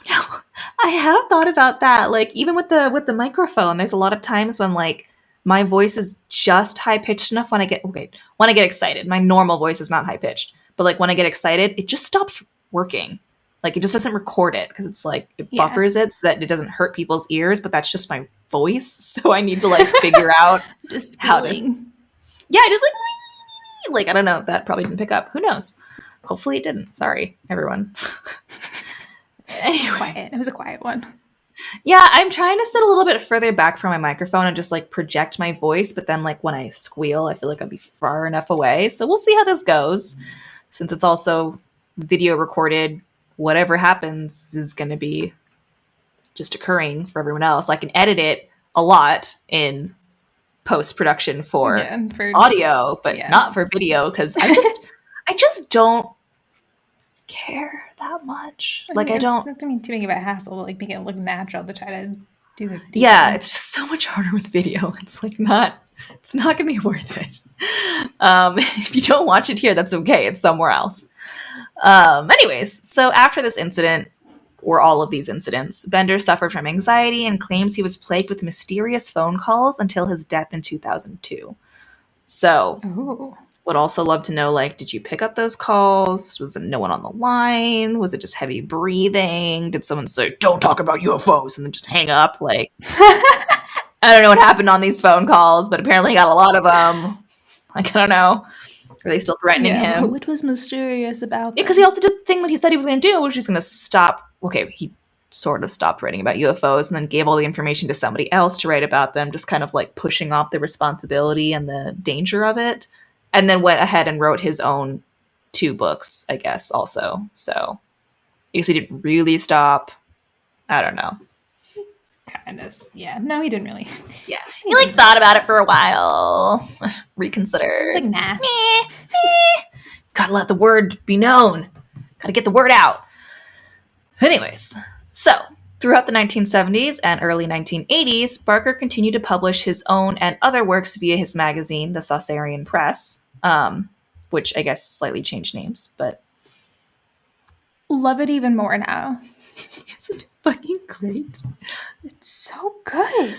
No, I have thought about that. Like even with the microphone, there's a lot of times when like my voice is just high pitched enough when I get excited. My normal voice is not high pitched, but like when I get excited, it just stops working. Like it just doesn't record it because it's like it Yeah. buffers it so that it doesn't hurt people's ears. But that's just my voice, so I need to like figure out Just how to. squealing. Yeah, just like I don't know. That probably didn't pick up. Who knows? Hopefully it didn't. Sorry, everyone. Anyway. Quiet. It was a quiet one. Yeah, I'm trying to sit a little bit further back from my microphone and just like project my voice, but then like when I squeal, I feel like I'll be far enough away. So we'll see how this goes. Since it's also video recorded, whatever happens is going to be just occurring for everyone else. I can edit it a lot in post-production for audio, but not for video because I just don't care that much. Like I don't. It's not too big of a hassle to like make it look natural to try to do the. Yeah, it's just so much harder with video. It's like not. It's not gonna be worth it. If you don't watch it here, that's okay. It's somewhere else. Anyways, so after this incident, or all of these incidents, Bender suffered from anxiety and claims he was plagued with mysterious phone calls until his death in 2002. So. Ooh. Would also love to know, like, did you pick up those calls? Was it no one on the line? Was it just heavy breathing? Did someone say, don't talk about UFOs, and then just hang up? Like, I don't know what happened on these phone calls, but apparently he got a lot of them. Like, I don't know. Are they still threatening him? What was mysterious about that? Because he also did the thing that he said he was going to do, which is going to stop. Okay, he sort of stopped writing about UFOs and then gave all the information to somebody else to write about them, just kind of like pushing off the responsibility and the danger of it. And then went ahead and wrote his own 2 books, I guess, also. So, I guess he didn't really stop. I don't know. Kind of. Yeah. No, he didn't really. Yeah. He, like, thought about it for a while. Reconsidered. It's like, nah. Gotta let the word be known. Gotta get the word out. Anyways, so, throughout the 1970s and early 1980s, Barker continued to publish his own and other works via his magazine, the Saucerian Press, which I guess slightly changed names, but... Love it even more now. Isn't it fucking great? It's so good.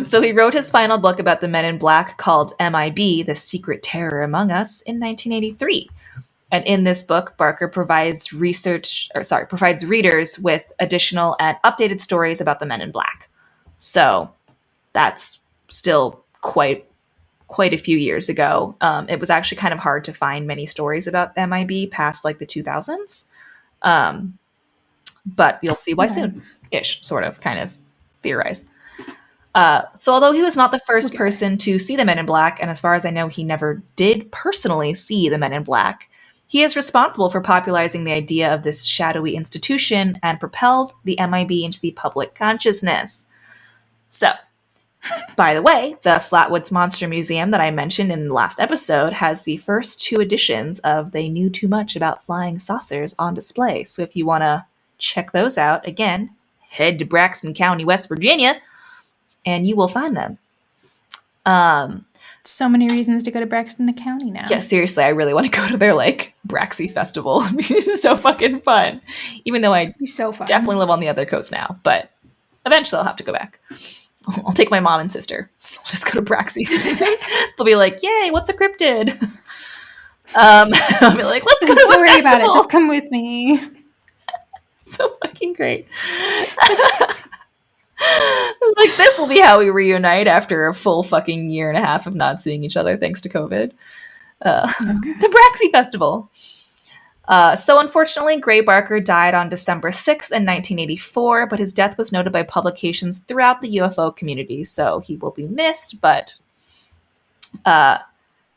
So he wrote his final book about the Men in Black called MIB, The Secret Terror Among Us, in 1983. And in this book, Barker provides readers with additional and updated stories about the Men in Black. So that's still quite a few years ago. It was actually kind of hard to find many stories about MIB past like the 2000s. But you'll see why soon-ish, sort of, kind of theorize. So although he was not the first person to see the Men in Black, and as far as I know, he never did personally see the Men in Black, he is responsible for popularizing the idea of this shadowy institution and propelled the MIB into the public consciousness. So, by the way, the Flatwoods Monster Museum that I mentioned in the last episode has the first 2 editions of They Knew Too Much About Flying Saucers on display. So if you want to check those out, again, head to Braxton County, West Virginia, and you will find them. So many reasons to go to Braxton County now. Yeah, seriously, I really want to go to their like Braxy festival. This is so fucking fun. Even though I It'd be so fun. definitely live on the other coast now, but eventually I'll have to go back. I'll take my mom and sister. We'll just go to Braxy. They'll be like, "Yay, what's a cryptid?" I'll be like, "Let's go to Don't worry festival. about it. Just come with me." So fucking great. Like, this will be how we reunite after a full fucking year and a half of not seeing each other thanks to COVID. The Braxy Festival. So unfortunately, Gray Barker died on December 6th in 1984, but his death was noted by publications throughout the UFO community, so he will be missed, but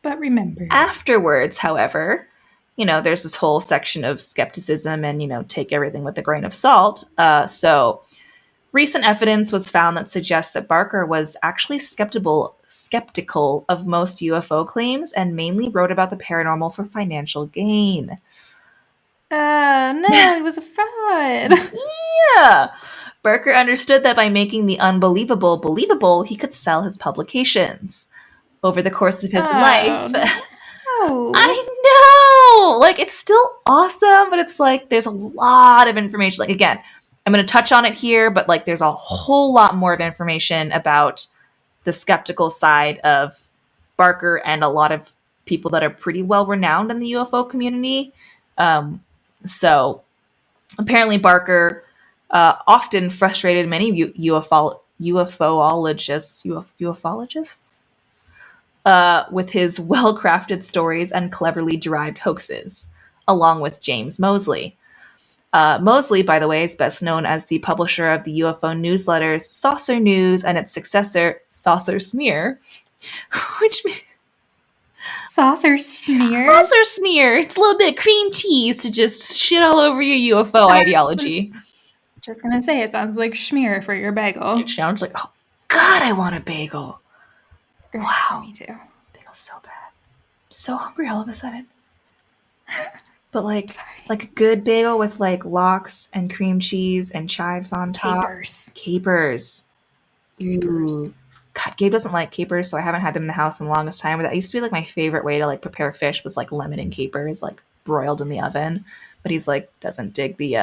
remember. Afterwards, however, there's this whole section of skepticism and, take everything with a grain of salt. So recent evidence was found that suggests that Barker was actually skeptical of most UFO claims and mainly wrote about the paranormal for financial gain. No, he was a fraud. Yeah. Barker understood that by making the unbelievable believable, he could sell his publications. Over the course of his life. No. I know! Like, it's still awesome, but it's like, there's a lot of information. Like, again, I'm going to touch on it here, but like, there's a whole lot more of information about the skeptical side of Barker and a lot of people that are pretty well renowned in the UFO community. So apparently Barker often frustrated many UFOologists with his well-crafted stories and cleverly derived hoaxes, along with James Moseley. Moseley, by the way, is best known as the publisher of the UFO newsletters Saucer News and its successor, Saucer Shmear, which means Saucer Shmear? Saucer Shmear. It's a little bit of cream cheese to just shit all over your UFO ideology. Just gonna say, it sounds like schmear for your bagel. It sounds like, oh, God, I want a bagel. Girl, wow. Me too. Bagel's so bad. I'm so hungry all of a sudden. But like a good bagel with like lox and cream cheese and chives on top. Capers. Ooh. God, Gabe doesn't like capers, so I haven't had them in the house in the longest time. But that used to be like my favorite way to like prepare fish was like lemon and capers, like broiled in the oven. But he's like doesn't dig the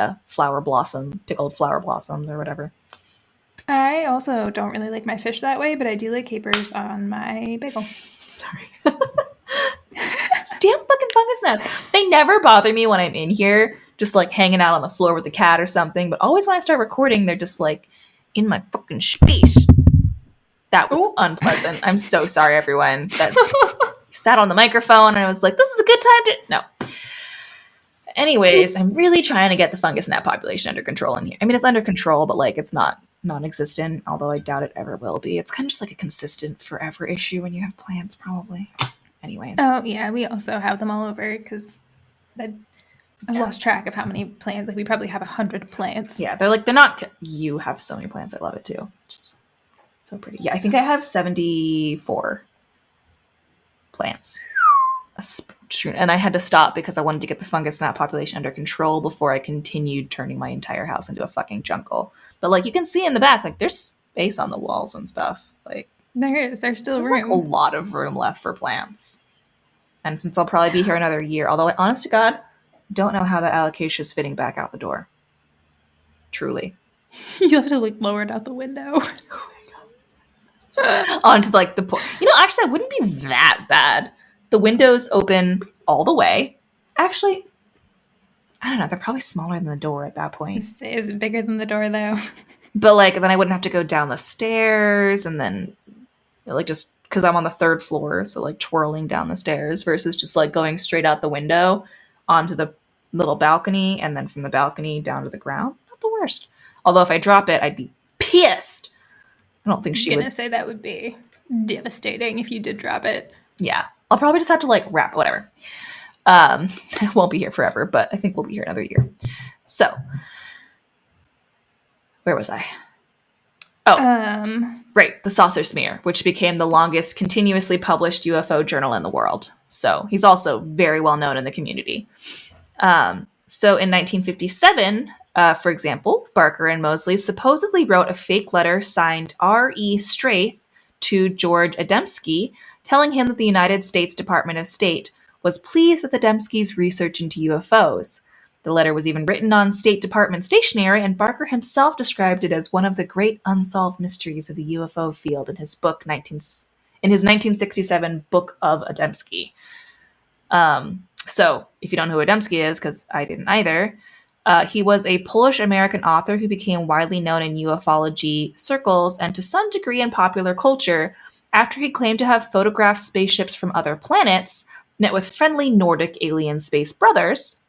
pickled flower blossoms or whatever. I also don't really like my fish that way, but I do like capers on my bagel. Sorry. Damn fucking fungus gnats. They never bother me when I'm in here, just like hanging out on the floor with the cat or something. But always when I start recording, they're just like in my fucking space. That was unpleasant. I'm so sorry, everyone. That sat on the microphone and I was like, this is a good time to... No. Anyways, I'm really trying to get the fungus gnat population under control in here. I mean, it's under control, but like it's not non-existent, although I doubt it ever will be. It's kind of just like a consistent forever issue when you have plants, probably. Anyways. Oh, yeah, we also have them all over because I lost track of how many plants. Like, we probably have 100 plants. Yeah, they're not... You have so many plants. I love it, too. Just so pretty. Yeah, I think I have 74 plants. And I had to stop because I wanted to get the fungus gnat population under control before I continued turning my entire house into a fucking jungle. But, like, you can see in the back, like, there's space on the walls and stuff. Like, there's still room. Like a lot of room left for plants. And since I'll probably be here another year, although, honest to God, don't know how the alocasia is fitting back out the door. Truly. You'll have to, like, lower it out the window. Oh my God. Onto, like, the... actually, that wouldn't be that bad. The windows open all the way. Actually, I don't know. They're probably smaller than the door at that point. Is it bigger than the door, though? But, like, then I wouldn't have to go down the stairs and then, like, just because I'm on the third floor, so, like, twirling down the stairs versus just, like, going straight out the window onto the little balcony and then from the balcony down to the ground. Not the worst. Although if I drop it, I'd be pissed. I don't think she would. I was going to say that would be devastating if you did drop it. Yeah. I'll probably just have to, like, wrap, whatever. I won't be here forever, but I think we'll be here another year. So, where was I? Oh, right. The Saucer Shmear, which became the longest continuously published UFO journal in the world. So he's also very well known in the community. So in 1957, for example, Barker and Moseley supposedly wrote a fake letter signed R.E. Straith to George Adamski, telling him that the United States Department of State was pleased with Adamski's research into UFOs. The letter was even written on State Department stationery, and Barker himself described it as one of the great unsolved mysteries of the UFO field in his 1967 Book of Adamski. So, if you don't know who Adamski is, because I didn't either, he was a Polish-American author who became widely known in ufology circles and to some degree in popular culture after he claimed to have photographed spaceships from other planets, met with friendly Nordic alien space brothers.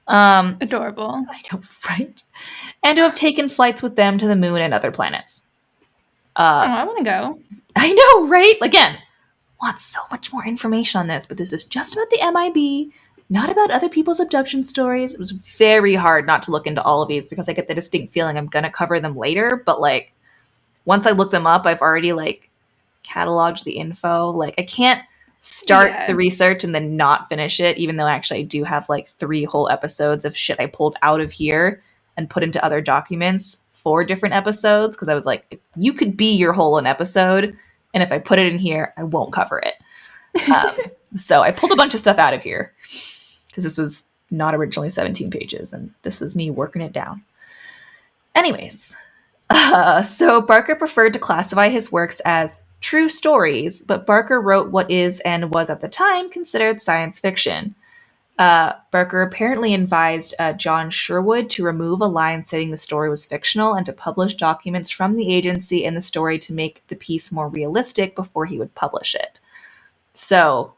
Adorable. I know, right? And to have taken flights with them to the moon and other planets. I want to go. I know, right? Again, want so much more information on this, but this is just about the MIB, not about other people's abduction stories. It was very hard not to look into all of these because I get the distinct feeling I'm going to cover them later, but like once I look them up, I've already like cataloged the info. Like I can't start the research and then not finish it, even though actually I do have like 3 whole episodes of shit I pulled out of here and put into other documents for different episodes, because I was like, you could be your whole an episode, and if I put it in here, I won't cover it. So I pulled a bunch of stuff out of here because this was not originally 17 pages, and this was me working it down. Anyways, so Barker preferred to classify his works as true stories, but Barker wrote what is and was at the time considered science fiction. Barker apparently advised John Sherwood to remove a line stating the story was fictional and to publish documents from the agency in the story to make the piece more realistic before he would publish it. So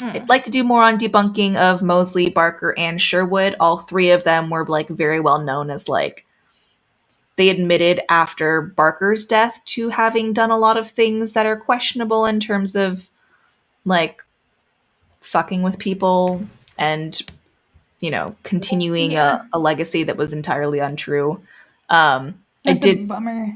I'd like to do more on debunking of Mosley, Barker, and Sherwood. All 3 of them were like very well known as like, they admitted after Barker's death to having done a lot of things that are questionable in terms of like fucking with people and, you know, continuing a legacy that was entirely untrue. That's a bummer.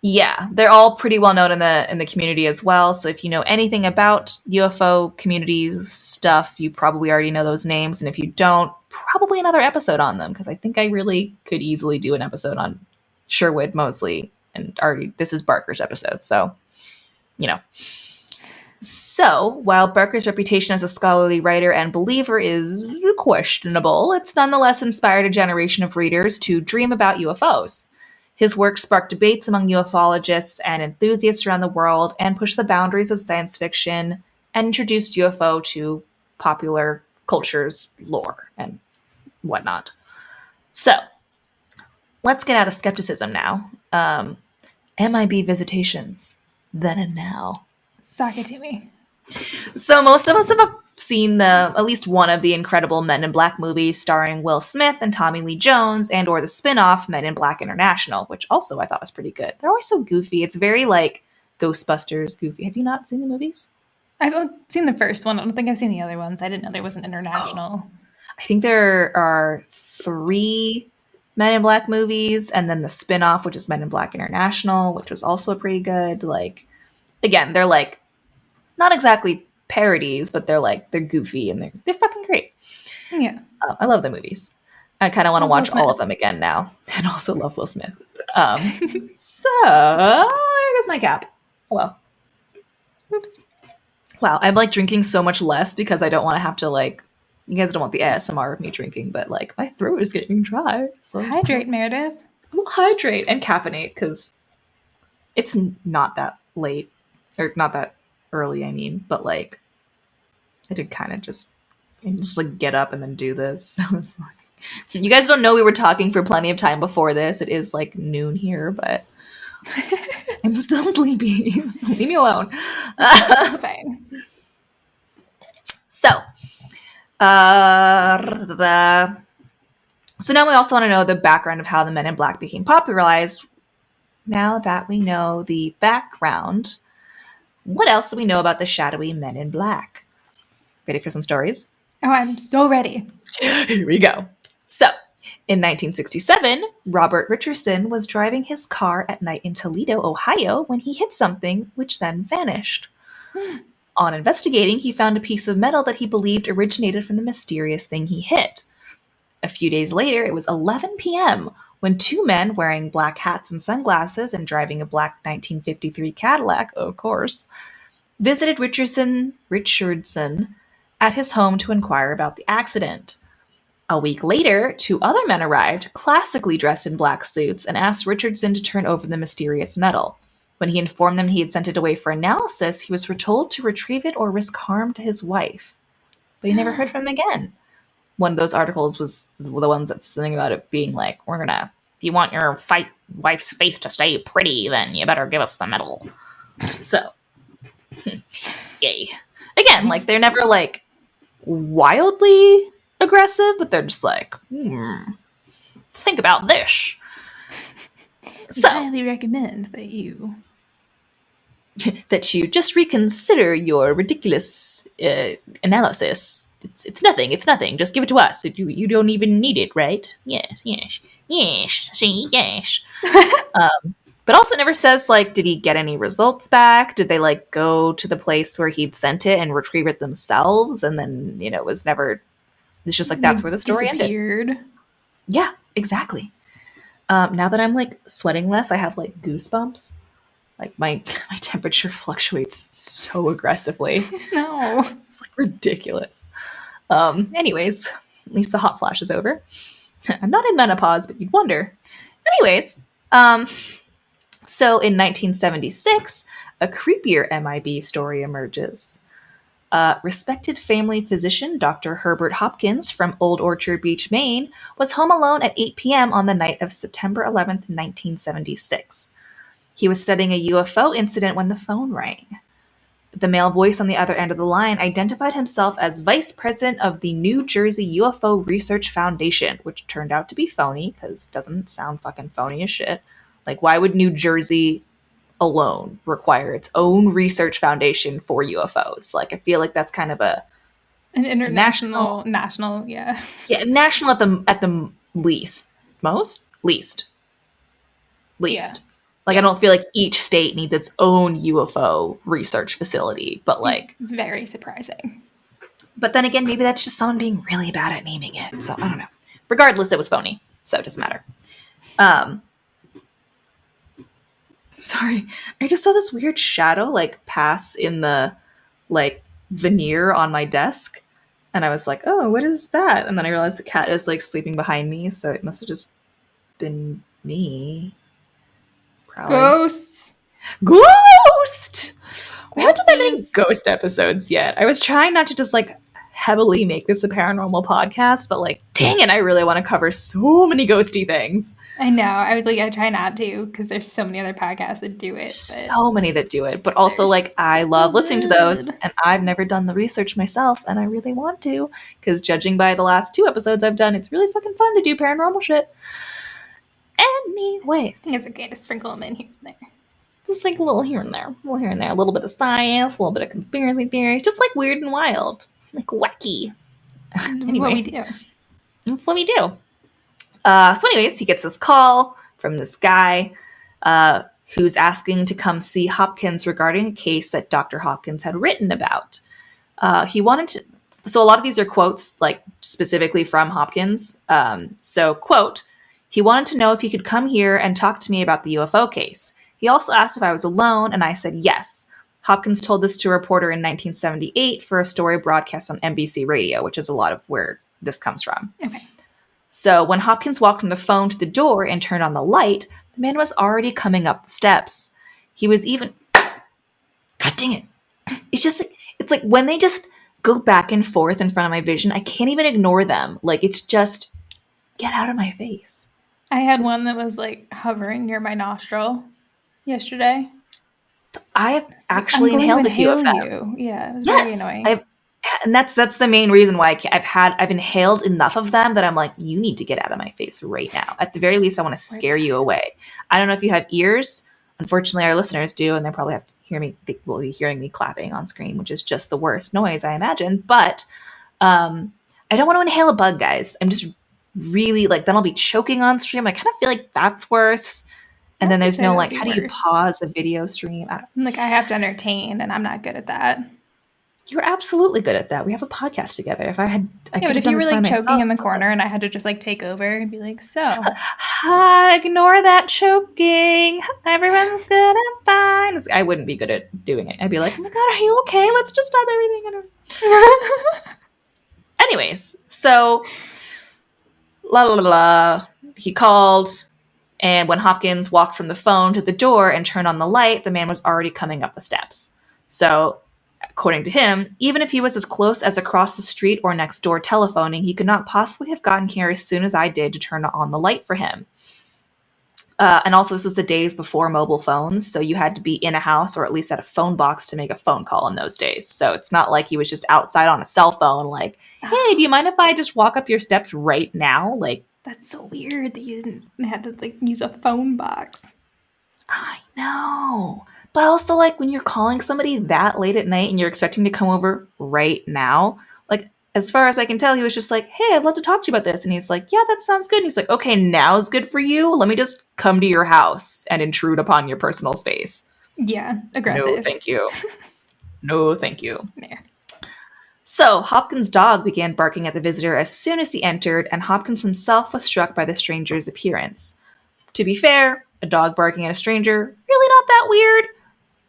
Yeah, they're all pretty well known in the community as well. So if you know anything about UFO community stuff, you probably already know those names. And if you don't, probably another episode on them, because I think I really could easily do an episode on Sherwood, Mosley, and already this is Barker's episode. So, you know. So, while Barker's reputation as a scholarly writer and believer is questionable, it's nonetheless inspired a generation of readers to dream about UFOs. His work sparked debates among ufologists and enthusiasts around the world and pushed the boundaries of science fiction and introduced UFO to popular culture's lore and whatnot. So, let's get out of skepticism now. MIB visitations, then and now. Sock it to me. So most of us have seen at least one of the incredible Men in Black movies starring Will Smith and Tommy Lee Jones, and or the spin-off Men in Black International, which also I thought was pretty good. They're always so goofy. It's very like Ghostbusters goofy. Have you not seen the movies? I've seen the first one. I don't think I've seen the other ones. I didn't know there was an international. I think there are 3 Men in Black movies, and then the spin-off, which is Men in Black International, which was also pretty good. Like, again, they're like not exactly parodies, but they're goofy and they're fucking great. Yeah. I love the movies. I kind of want to watch all of them again now, and also love Will Smith. So there goes my cap. Oh, well. Oops. Wow, I'm like drinking so much less because I don't want to have to like. You guys don't want the ASMR of me drinking, but like my throat is getting dry. So hydrate, Meredith. We'll hydrate and caffeinate because it's not that late or not that early. I mean, but like I did kind of just like get up and then do this. So it's like you guys don't know we were talking for plenty of time before this. It is like noon here, but I'm still sleepy. So leave me alone. That's fine. So. So now we also want to know the background of how the Men in Black became popularized. Now that we know the background, what else do we know about the shadowy Men in Black? Ready for some stories? Oh, I'm so ready. Here we go. So, in 1967, Robert Richardson was driving his car at night in Toledo, Ohio, when he hit something, which then vanished. On investigating, he found a piece of metal that he believed originated from the mysterious thing he hit. A few days later, it was 11 p.m., when two men wearing black hats and sunglasses and driving a black 1953 Cadillac, of course, visited Richardson at his home to inquire about the accident. A week later, two other men arrived, classically dressed in black suits, and asked Richardson to turn over the mysterious metal. When he informed them he had sent it away for analysis, he was told to retrieve it or risk harm to his wife. But he never heard from him again. One of those articles was the ones that's something about it being like, if you want your wife's face to stay pretty, then you better give us the metal. So, yay. Again, like, they're never, like, wildly aggressive, but they're just like, think about this. So, I highly recommend that you just reconsider your ridiculous analysis. It's nothing. It's nothing. Just give it to us. You don't even need it, right? Yes. See, yes. But also it never says, like, did he get any results back? Did they, like, go to the place where he'd sent it and retrieve it themselves? And then, it was never... It's just like, that's where the story ended. Yeah, exactly. Now that I'm, like, sweating less, I have, like, goosebumps. Like, my temperature fluctuates so aggressively. No. It's, like, ridiculous. Anyways, at least the hot flash is over. I'm not in menopause, but you'd wonder. Anyways, so in 1976, a creepier MIB story emerges. Respected family physician Dr. Herbert Hopkins from Old Orchard Beach, Maine, was home alone at 8 p.m. on the night of September 11th, 1976. He was studying a UFO incident when the phone rang. The male voice on the other end of the line identified himself as vice president of the New Jersey UFO Research Foundation, which turned out to be phony because it doesn't sound fucking phony as shit. Like, why would New Jersey alone require its own research foundation for UFOs? Like, I feel like that's kind of an international, national, yeah. Yeah, national at the least. Least. Yeah. Like, I don't feel like each state needs its own UFO research facility, but, like... Very surprising. But then again, maybe that's just someone being really bad at naming it, so I don't know. Regardless, it was phony, so it doesn't matter. Sorry, I just saw this weird shadow, like, pass in the, like, veneer on my desk, and I was like, oh, what is that? And then I realized the cat is, like, sleeping behind me, so it must have just been me. Probably. Ghost! We haven't done that many ghost episodes yet. I was trying not to just, like, heavily make this a paranormal podcast, but, like, dang it, I really want to cover so many ghosty things. I know. I try not to because there's so many other podcasts that do it. So many that do it, but also, like, I love listening to those, and I've never done the research myself, and I really want to, because judging by the last 2 episodes I've done, it's really fucking fun to do paranormal shit. Anyways. I think it's okay to sprinkle them in here and there. Just like a little here and there. A little bit of science, a little bit of conspiracy theories. Just like weird and wild. Like wacky. Anyway. What we do. That's what we do. So anyways, he gets this call from this guy who's asking to come see Hopkins regarding a case that Dr. Hopkins had written about. He wanted to... So a lot of these are quotes, like, specifically from Hopkins. So, quote, he wanted to know if he could come here and talk to me about the UFO case. He also asked if I was alone, and I said yes. Hopkins told this to a reporter in 1978 for a story broadcast on NBC Radio, which is a lot of where this comes from. Okay. So when Hopkins walked from the phone to the door and turned on the light, the man was already coming up the steps. He was even... God dang it. It's like when they just go back and forth in front of my vision, I can't even ignore them. Like, it's just, get out of my face. I had one that was, like, hovering near my nostril yesterday. I have actually inhaled a few of them. Yeah, it was very annoying. And that's the main reason why I've inhaled enough of them that I'm like, you need to get out of my face right now. At the very least, I want to scare you away. I don't know if you have ears. Unfortunately, our listeners do, and they probably have to hear me. They will be hearing me clapping on screen, which is just the worst noise, I imagine. But I don't want to inhale a bug, guys. I'm just really, like, then I'll be choking on stream. I kind of feel like that's worse. And then there's no, like, how do you pause a video stream? Like, I have to entertain, and I'm not good at that. You're absolutely good at that. We have a podcast together. If I had, I Yeah, could but have if done you were this by like myself. choking in the corner and I had to just like take over and be like, so Ignore that choking. Everyone's good and fine. I wouldn't be good at doing it. I'd be like, oh my god, are you okay? Let's just stop everything. I don't. Anyways, so la la la la. He called, and when Hopkins walked from the phone to the door and turned on the light, the man was already coming up the steps. So, according to him, even if he was as close as across the street or next door telephoning, he could not possibly have gotten here as soon as I did to turn on the light for him. And also, this was the days before mobile phones, so you had to be in a house or at least at a phone box to make a phone call in those days. So it's not like he was just outside on a cell phone like, hey, do you mind if I just walk up your steps right now? Like, that's so weird that you didn't have to like use a phone box. I know. But also, like, when you're calling somebody that late at night and you're expecting to come over right now, like, as far as I can tell, he was just like, hey, I'd love to talk to you about this. And he's like, yeah, that sounds good. And he's like, okay, now's good for you. Let me just come to your house and intrude upon your personal space. Yeah, aggressive. No, thank you. No, thank you. Yeah. So, Hopkins' dog began barking at the visitor as soon as he entered, and Hopkins himself was struck by the stranger's appearance. To be fair, a dog barking at a stranger, really not that weird,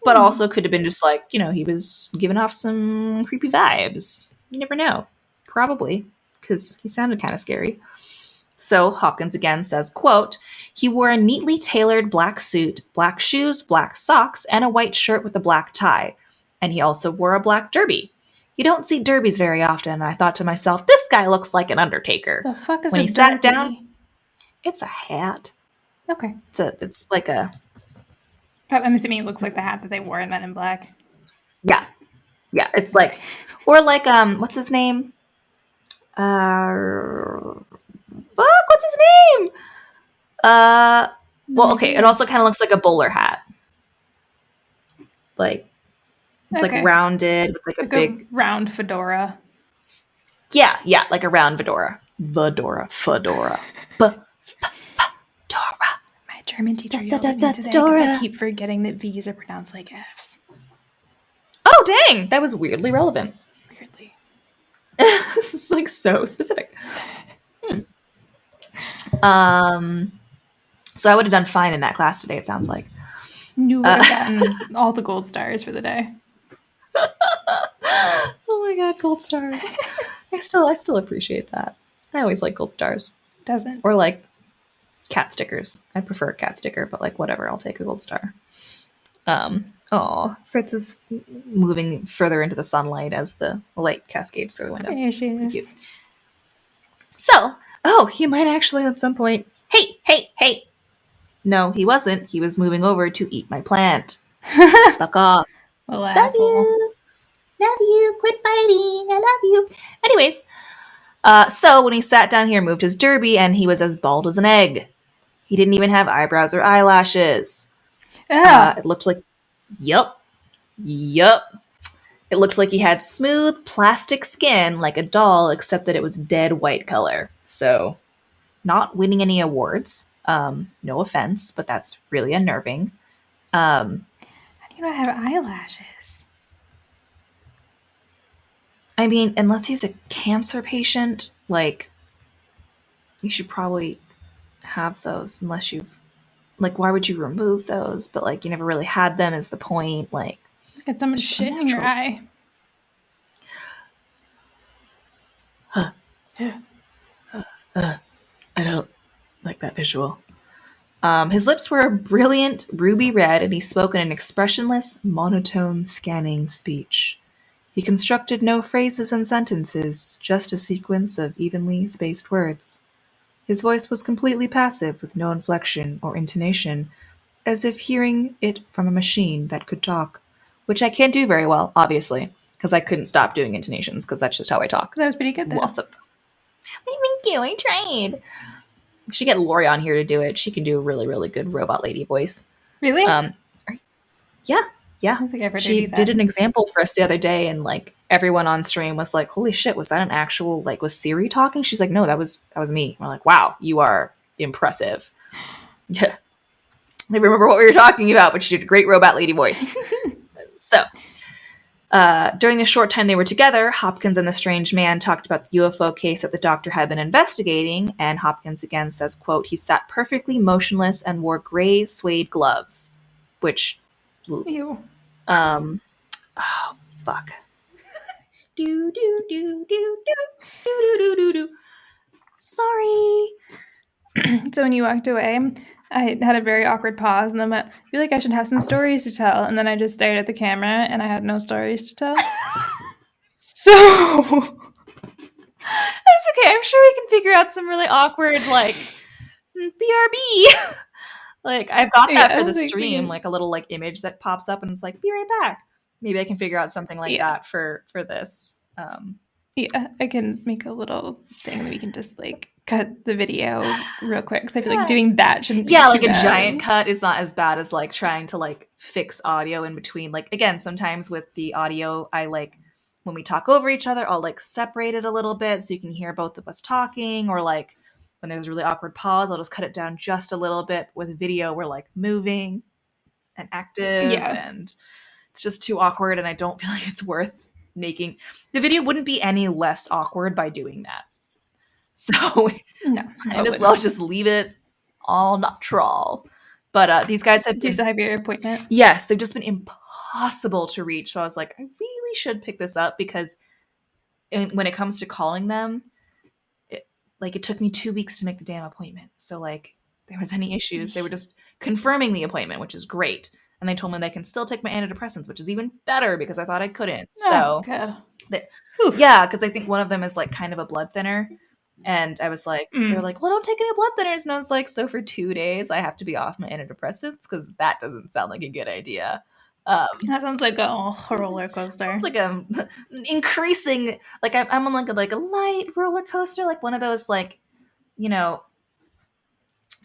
but also could have been just like, you know, he was giving off some creepy vibes. You never know. Probably, because he sounded kind of scary. So Hopkins again says, quote, he wore a neatly tailored black suit, black shoes, black socks, and a white shirt with a black tie. And he also wore a black derby. You don't see derbies very often, and I thought to myself, this guy looks like an Undertaker. The fuck is when a he derby? sat down, it's a hat. Okay. It's like a... I'm assuming it looks like the hat that they wore in Men in Black. Yeah. Yeah, it's like... Or like, what's his name? What's his name? Well, okay, it also kind of looks like a bowler hat. Like, it's Okay. like rounded with like a big... round fedora. Yeah, like a round fedora. Fedora. My German teacher yelled at me today because I keep forgetting that V's are pronounced like F's. Oh, dang! That was weirdly relevant. Weirdly. This is like so specific. So I would have done fine in that class today, it sounds like. You would have gotten all the gold stars for the day. Oh my god, gold stars. I still appreciate that. I always like gold stars. Doesn't. Or like cat stickers. I prefer a cat sticker, but like whatever, I'll take a gold star. Fritz is moving further into the sunlight as the light cascades through the window. There she is. Cute. So, he might actually at some point. Hey! No, he wasn't. He was moving over to eat my plant. Fuck off. Little Love asshole. you. Love you. Quit fighting. I love you. Anyways, so when he sat down here, moved his derby, and he was as bald as an egg. He didn't even have eyebrows or eyelashes. It looked like... Yup. It looked like he had smooth plastic skin like a doll, except that it was dead white color. So, not winning any awards. No offense, but that's really unnerving. How do you not have eyelashes? I mean, unless he's a cancer patient, like, you should probably have those unless you've... Like, why would you remove those? But, like, you never really had them is the point. Like, Get so much shit in your eye. I don't like that visual. His lips were a brilliant ruby red, and he spoke in an expressionless, monotone, scanning speech. He constructed no phrases and sentences, just a sequence of evenly spaced words. His voice was completely passive, with no inflection or intonation, as if hearing it from a machine that could talk, which I can't do very well, obviously, because I couldn't stop doing intonations, because that's just how I talk. That was pretty good, though. Lots of... Thank you, I tried. We should get Lori on here to do it. She can do a really, really good robot lady voice. Really? Yeah. I don't think I've heard her She do that. did an example for us the other day, and like everyone on stream was like, "Holy shit, was that an actual like was Siri talking?" She's like, "No, that was me." We're like, "Wow, you are impressive." Yeah. I remember what we were talking about, but she did a great robot lady voice. So, During the short time they were together, Hopkins and the strange man talked about the UFO case that the doctor had been investigating, and Hopkins again says, quote, he sat perfectly motionless and wore gray suede gloves, which, Ew. oh, fuck. do, do, do, do, do, do, do, do, do. Sorry. So when you walked away, I had a very awkward pause, and then went, I feel like I should have some stories to tell. And then I just stared at the camera, and I had no stories to tell. So That's okay. I'm sure we can figure out some really awkward, like, BRB. Like, I've got that for the stream, like a little like image that pops up and it's like, be right back. Maybe I can figure out something like that for this. Yeah, I can make a little thing that we can just like cut the video real quick. Because I feel like doing that shouldn't be too like bad. A giant cut is not as bad as like trying to like fix audio in between. Like, again, sometimes with the audio, I like when we talk over each other, I'll like separate it a little bit so you can hear both of us talking, or like when there's a really awkward pause, I'll just cut it down just a little bit. With video, we're like moving and active, and it's just too awkward, and I don't feel like it's worth making. The video wouldn't be any less awkward by doing that. So no, might as well just leave it all natural. But these guys have Do you still have your appointment? Yes, they've just been impossible to reach. So I was like, I really should pick this up, because when it comes to calling them, it took me 2 weeks to make the damn appointment. So like, if there was any issues, they were just confirming the appointment, which is great. And they told me they can still take my antidepressants, which is even better because I thought I couldn't. Oh, good. Yeah, because I think one of them is like kind of a blood thinner. And I was like, they were like, well, don't take any blood thinners. And I was like, so for 2 days, I have to be off my antidepressants? Because that doesn't sound like a good idea. That sounds like a roller coaster. It's like increasing, like I'm on like a light roller coaster, like one of those, like, you know,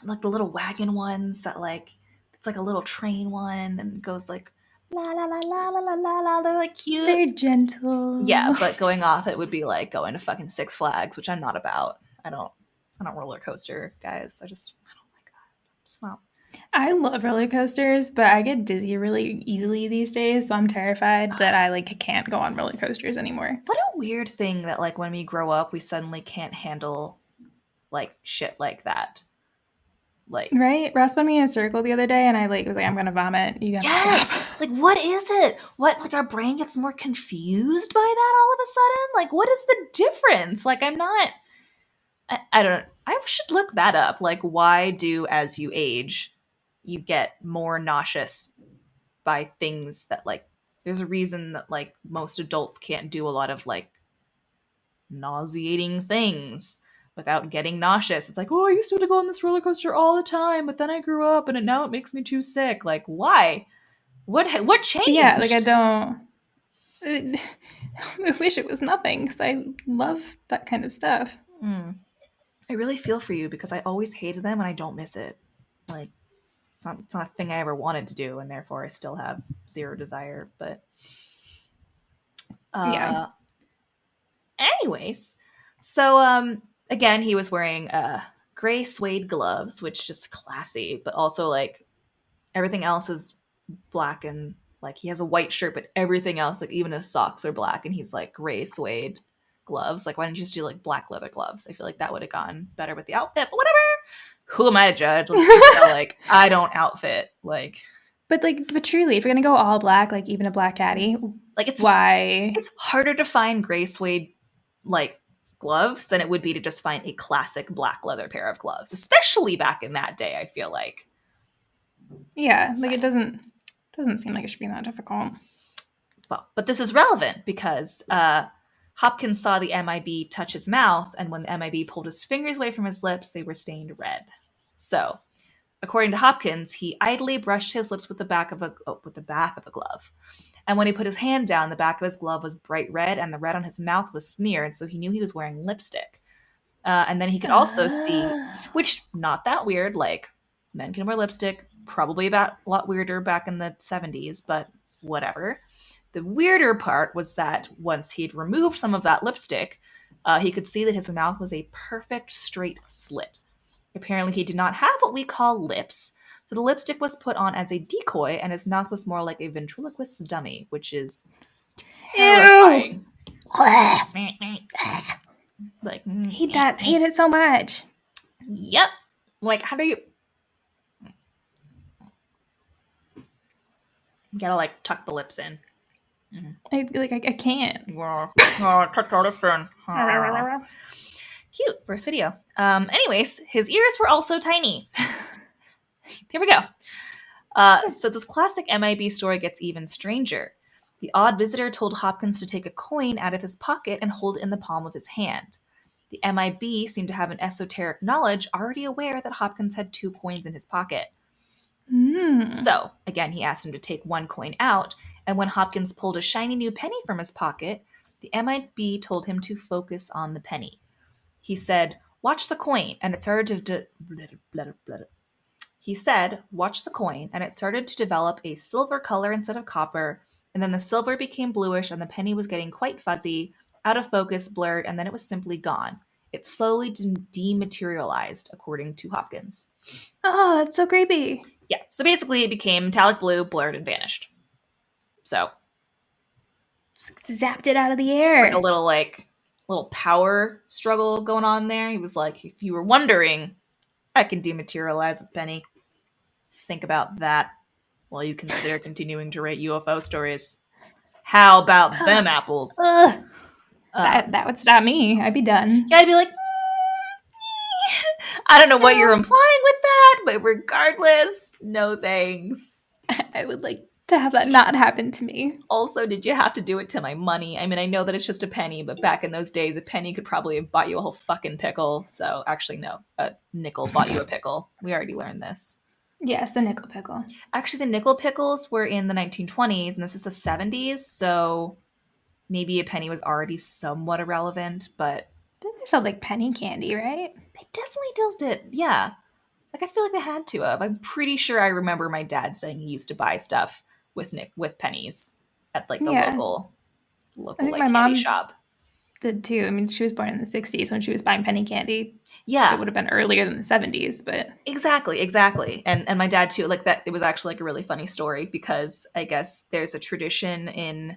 like the little wagon ones that like, it's like a little train one and goes like la la la la la la la la. They're like cute, very gentle. Yeah, but going off it would be like going to fucking Six Flags, which I'm not about. I don't roller coaster, guys. I don't like that. It's not. I love roller coasters, but I get dizzy really easily these days, so I'm terrified that I like can't go on roller coasters anymore. What a weird thing that like when we grow up, we suddenly can't handle like shit like that. Like, right? Ross put me in a circle the other day, and I was like, I'm gonna vomit. You gotta yes. Like, what is it? What, like, our brain gets more confused by that all of a sudden? Like, what is the difference? Like, I'm not. I don't know. I should look that up. Like, why do as you age, you get more nauseous by things that like? There's a reason that like most adults can't do a lot of like nauseating things without getting nauseous. It's like, oh, I used to go on this roller coaster all the time, but then I grew up and now it makes me too sick. Like, why? What changed? Yeah, like I don't. I wish it was nothing because I love that kind of stuff. I really feel for you because I always hated them and I don't miss it. Like, it's not a thing I ever wanted to do, and therefore I still have zero desire. But yeah. Anyways, so again, he was wearing gray suede gloves, which just classy, but also like everything else is black, and like he has a white shirt, but everything else, like even his socks are black, and he's like gray suede gloves. Like, why didn't you just do like black leather gloves? I feel like that would have gone better with the outfit, but whatever. Who am I to judge? Like, I don't outfit. Like, but truly, if you're gonna go all black, like even a black caddy, like it's harder to find gray suede like gloves than it would be to just find a classic black leather pair of gloves, especially back in that day. I feel like, yeah, like it doesn't seem like it should be that difficult. Well, but this is relevant because Hopkins saw the MIB touch his mouth, and when the MIB pulled his fingers away from his lips, they were stained red. So, according to Hopkins, he idly brushed his lips with the back of a glove. And when he put his hand down, the back of his glove was bright red, and the red on his mouth was smeared, so he knew he was wearing lipstick. And then he could also see, which, not that weird, like, men can wear lipstick, probably a lot weirder back in the 70s, but whatever. The weirder part was that once he'd removed some of that lipstick, he could see that his mouth was a perfect straight slit. Apparently he did not have what we call lips, so the lipstick was put on as a decoy, and his mouth was more like a ventriloquist's dummy, which is terrifying. Like, Hate it so much. Yep. Like, how do you? You gotta like tuck the lips in. I can't. Tuck the lips in. Cute. First video. Anyways, his ears were also tiny. Here we go. So this classic MIB story gets even stranger. The odd visitor told Hopkins to take a coin out of his pocket and hold it in the palm of his hand. The MIB seemed to have an esoteric knowledge, already aware that Hopkins had 2 coins in his pocket. So, again, he asked him to take 1 coin out, and when Hopkins pulled a shiny new penny from his pocket, the MIB told him to focus on the penny. He said, "Watch the coin," and it started to develop a silver color instead of copper, and then the silver became bluish and the penny was getting quite fuzzy, out of focus, blurred, and then it was simply gone. It slowly dematerialized, according to Hopkins. Oh, that's so creepy. Yeah, so basically it became metallic blue, blurred, and vanished. So just zapped it out of the air. Like a little power struggle going on there. He was like, if you were wondering, I can dematerialize a penny. Think about that while you consider continuing to rate UFO stories. How about them apples? That would stop me. I'd be done. Yeah, I'd be like, I don't know what you're implying with that, but regardless, no thanks. I would like to have that not happen to me. Also, did you have to do it to my money? I mean, I know that it's just a penny, but back in those days, a penny could probably have bought you a whole fucking pickle. So actually, no, a nickel bought you a pickle. We already learned this. Yes, the nickel pickle. Actually, the nickel pickles were in the 1920s, and this is the 70s, so maybe a penny was already somewhat irrelevant, but... Didn't they sell, like, penny candy, right? They definitely did, yeah. Like, I feel like they had to have. I'm pretty sure I remember my dad saying he used to buy stuff with pennies at, like, the local like, my candy shop. Did, too. I mean, she was born in the 60s when she was buying penny candy. Yeah. It would have been earlier than the 70s, but... Exactly. And my dad, too, like, that, it was actually, like, a really funny story because I guess there's a tradition in...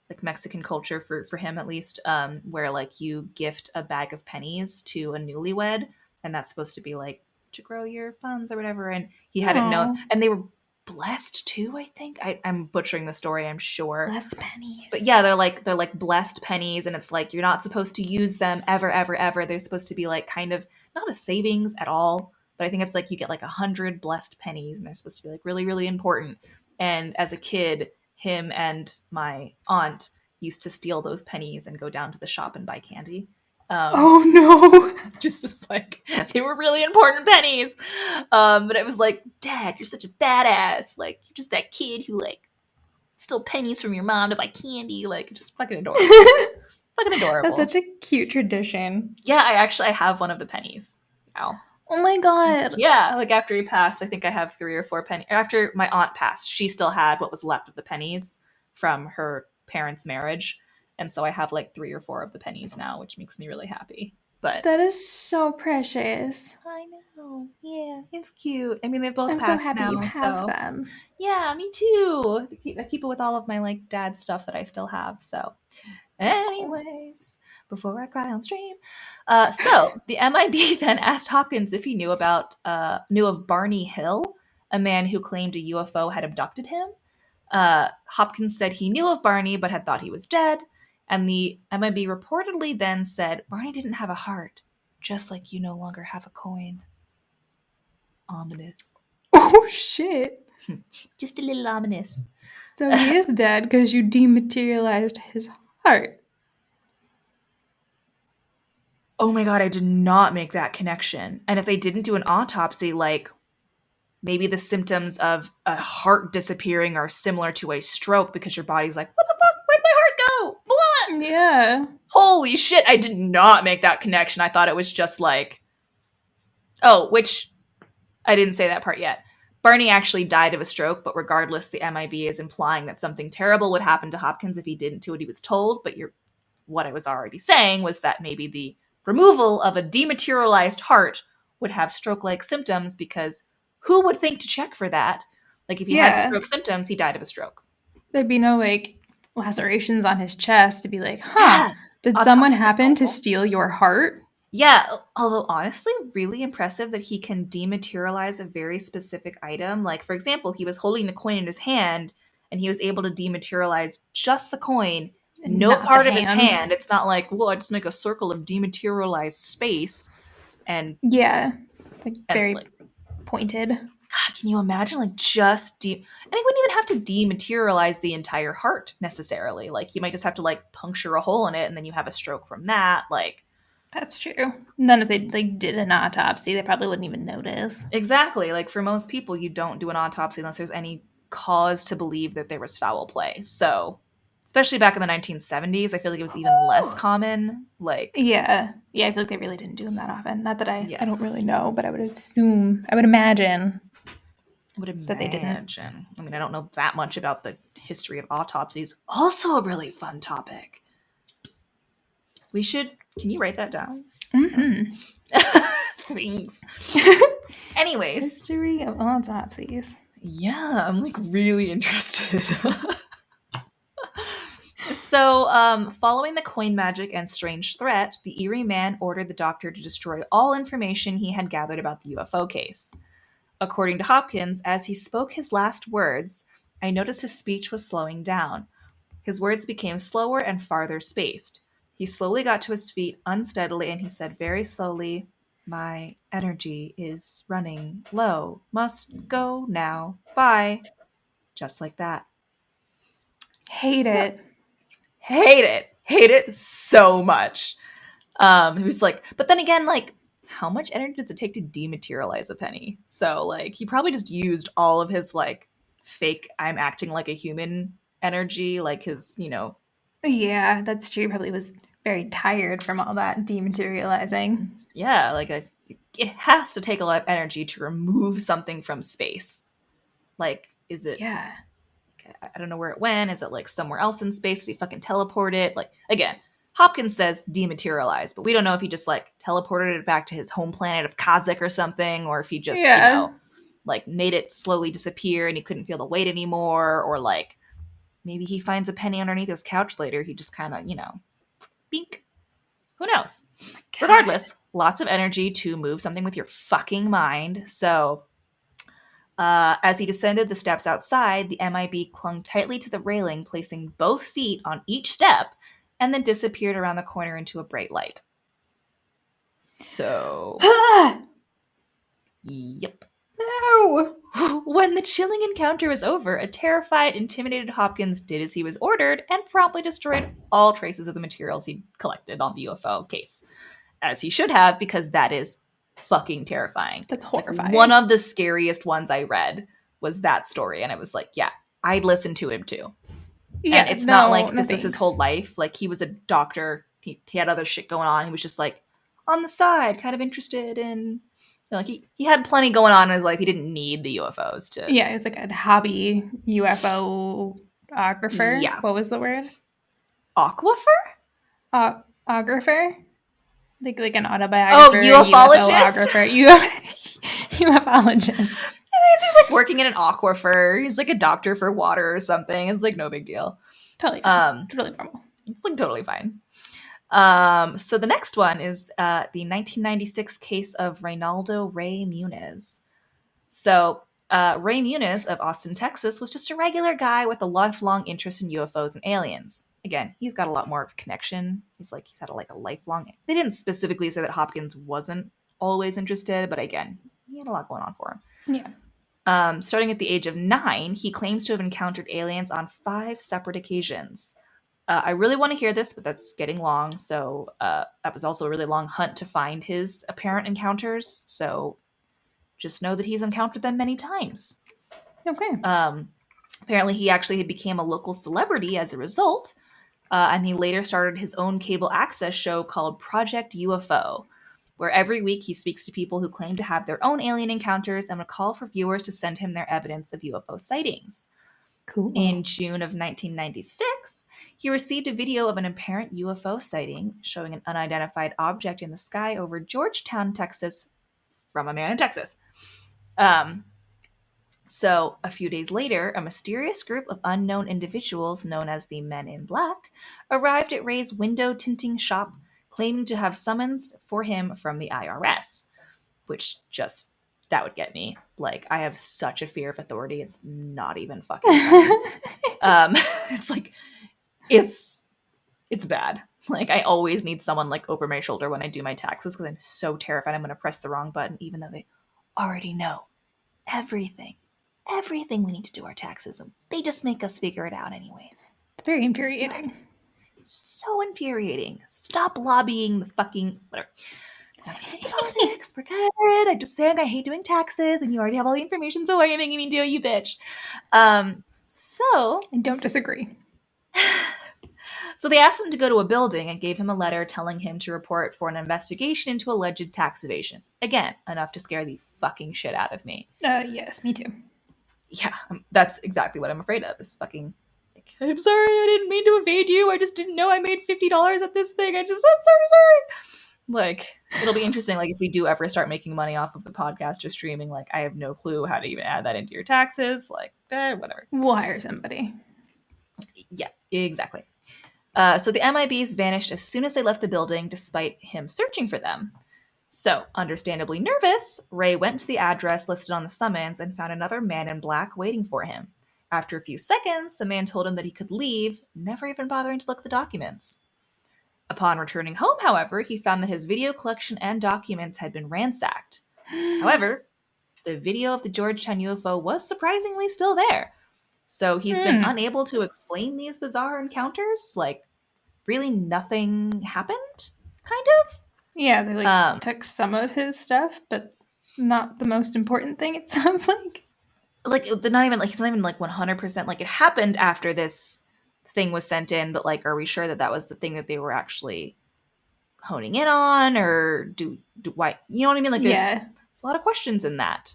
like Mexican culture for him at least, where like you gift a bag of pennies to a newlywed, and that's supposed to be like to grow your funds or whatever. And he hadn't known, and they were blessed too. I think I'm butchering the story, I'm sure. Blessed pennies, but yeah, they're like blessed pennies, and it's like you're not supposed to use them ever. They're supposed to be like kind of not a savings at all, but I think it's like you get like 100 blessed pennies, and they're supposed to be like really, really important. And as a kid, him and my aunt used to steal those pennies and go down to the shop and buy candy. Oh no! Just like they were really important pennies. But it was like, Dad, you're such a badass. Like you're just that kid who like stole pennies from your mom to buy candy. Like just fucking adorable. Fucking adorable. That's such a cute tradition. Yeah, I have one of the pennies now. Oh my god. Yeah, like after he passed, I think I have 3 or 4 pennies. After my aunt passed, she still had what was left of the pennies from her parents' marriage. And so I have like 3 or 4 of the pennies now, which makes me really happy. But that is so precious. I know. Yeah, it's cute. I mean, they've both I'm passed so happy now, you have them. Yeah, me too. I keep it with all of my like dad stuff that I still have. So anyways, before I cry on stream. So the MIB then asked Hopkins if he knew of Barney Hill, a man who claimed a UFO had abducted him. Hopkins said he knew of Barney, but had thought he was dead. And the MIB reportedly then said, Barney didn't have a heart, just like you no longer have a coin. Ominous. Oh, shit. Just a little ominous. So he is dead because you dematerialized his heart. Oh my god, I did not make that connection. And if they didn't do an autopsy, like, maybe the symptoms of a heart disappearing are similar to a stroke because your body's like, what the fuck? Where'd my heart go? Blah! Yeah. Holy shit, I did not make that connection. I thought it was just like... Oh, which... I didn't say that part yet. Barney actually died of a stroke, but regardless, the MIB is implying that something terrible would happen to Hopkins if he didn't do what he was told. But what I was already saying was that maybe the removal of a dematerialized heart would have stroke-like symptoms, because who would think to check for that? Like, if he had stroke symptoms, he died of a stroke. There'd be no like lacerations on his chest to be like, huh, Yeah, did someone autopsies are happen to normal. steal your heart? Yeah, although honestly, really impressive that he can dematerialize a very specific item. Like, for example, he was holding the coin in his hand and he was able to dematerialize just the coin, no Not the part of his hand. hand. It's not like, well, I just make a circle of dematerialized space and Yeah. Like like, very pointed. God, can you imagine like just and he wouldn't even have to dematerialize the entire heart necessarily. Like you might just have to like puncture a hole in it and then you have a stroke from that. Like That's true. None if they like did an autopsy, they probably wouldn't even notice. exactly. Like for most people, you don't do an autopsy unless there's any cause to believe that there was foul play. So, especially back in the 1970s, I feel like it was even less common. Like, Yeah. Yeah, I feel like they really didn't do them that often. Not that I yeah, don't really know, but I would imagine I would that they didn't. imagine. I mean, I don't know that much about the history of autopsies. Also, a really fun topic. We should. Can you write that down? Mm-hmm. Thanks. Anyways, History of autopsies. yeah, I'm like really interested. So, following the coin magic and strange threat, the Erie Man ordered the doctor to destroy all information he had gathered about the UFO case. According to Hopkins, as he spoke his last words, I noticed his speech was slowing down. His words became slower and farther spaced. He slowly got to his feet unsteadily and he said very slowly, "My energy is running low. Must go now. Bye." Just like that. Hate So, it. hate it so much. He was like, but then again, like, how much energy does it take to dematerialize a penny? So, like, he probably just used all of his, like, fake, I'm acting like a human energy, like his, Yeah, that's true. He probably was very tired from all that dematerializing. yeah, like, it has to take a lot of energy to remove something from space. Like, is it Yeah. I don't know where it went. Is it like somewhere else in space? Did he fucking teleport it? Like again, Hopkins says dematerialized, but we don't know if he just like teleported it back to his home planet of Kazakh or something, or if he just, Yeah. like made it slowly disappear and he couldn't feel the weight anymore, or like maybe he finds a penny underneath his couch later. He just kind of, bink. Who knows? God. Regardless, lots of energy to move something with your fucking mind. So as he descended the steps outside, the MIB clung tightly to the railing, placing both feet on each step, and then disappeared around the corner into a bright light. So, yep. No. When the chilling encounter was over, a terrified, intimidated Hopkins did as he was ordered and promptly destroyed all traces of the materials he'd collected on the UFO case. As he should have, because that is fucking terrifying. That's Like horrifying. one of the scariest ones I read was that story, and I was like, yeah, I'd listen to him too. Yeah, And it's no, not like no this was his thanks. whole life. Like he was a doctor. He had other shit going on. He was just like on the side, kind of interested in like he had plenty going on in his life. He didn't need the UFOs to. Yeah, it's like a hobby UFO-ographer. Yeah. What was the word? Aquifer? Ographer? Like an Oh, autobiographer, ufologist? UFOographer, ufologist. He's like working in an aquifer. He's like a doctor for water or something. It's like no big deal. Totally fine. Totally normal. It's like totally fine. So the next one is the 1996 case of Reynaldo Ray Muniz. So Ray Muniz of Austin, Texas, was just a regular guy with a lifelong interest in UFOs and aliens. Again, he's got a lot more of a connection. He's had a lifelong. They didn't specifically say that Hopkins wasn't always interested, but again, he had a lot going on for him. Yeah. Starting at the age of 9, he claims to have encountered aliens on 5 separate occasions. I really want to hear this, but that's getting long. So that was also a really long hunt to find his apparent encounters. So just know that he's encountered them many times. Okay. Apparently, he actually became a local celebrity as a result. And he later started his own cable access show called Project UFO, where every week he speaks to people who claim to have their own alien encounters and would call for viewers to send him their evidence of UFO sightings. Cool. In June of 1996, he received a video of an apparent UFO sighting showing an unidentified object in the sky over Georgetown, Texas, from a man in Texas. So, a few days later, a mysterious group of unknown individuals known as the Men in Black arrived at Ray's window tinting shop, claiming to have summons for him from the IRS, which just, that would get me. Like, I have such a fear of authority, it's not even fucking funny. It's like, it's bad. Like, I always need someone, like, over my shoulder when I do my taxes because I'm so terrified I'm going to press the wrong button, even though they already know everything we need to do our taxes. They just make us figure it out anyways. It's very infuriating. God. So infuriating. Stop lobbying the fucking whatever. Politics, we're good. I'm just saying I hate doing taxes, and you already have all the information, so why are you making me do it, you bitch? So I don't disagree. So they asked him to go to a building and gave him a letter telling him to report for an investigation into alleged tax evasion. Again, enough to scare the fucking shit out of me. Yes, me too. Yeah, that's exactly what I'm afraid of, is fucking, like, I'm sorry, I didn't mean to evade you. I just didn't know I made $50 at this thing. I'm sorry. Like, it'll be interesting, like, if we do ever start making money off of the podcast or streaming, like, I have no clue how to even add that into your taxes. Like, whatever. We'll hire somebody. Yeah, exactly. So the MIBs vanished as soon as they left the building, despite him searching for them. So, understandably nervous, Ray went to the address listed on the summons and found another man in black waiting for him. After a few seconds, the man told him that he could leave, never even bothering to look at the documents. Upon returning home, however, he found that his video collection and documents had been ransacked. However, the video of the Georgetown UFO was surprisingly still there. So he's been unable to explain these bizarre encounters. Like, really nothing happened, kind of? Yeah, they took some of his stuff, but not the most important thing, it sounds like. Like, they're not even, like, he's not even, like, 100%, like, it happened after this thing was sent in, but, like, are we sure that that was the thing that they were actually honing in on, or do why, you know what I mean? Like, there's a lot of questions in that.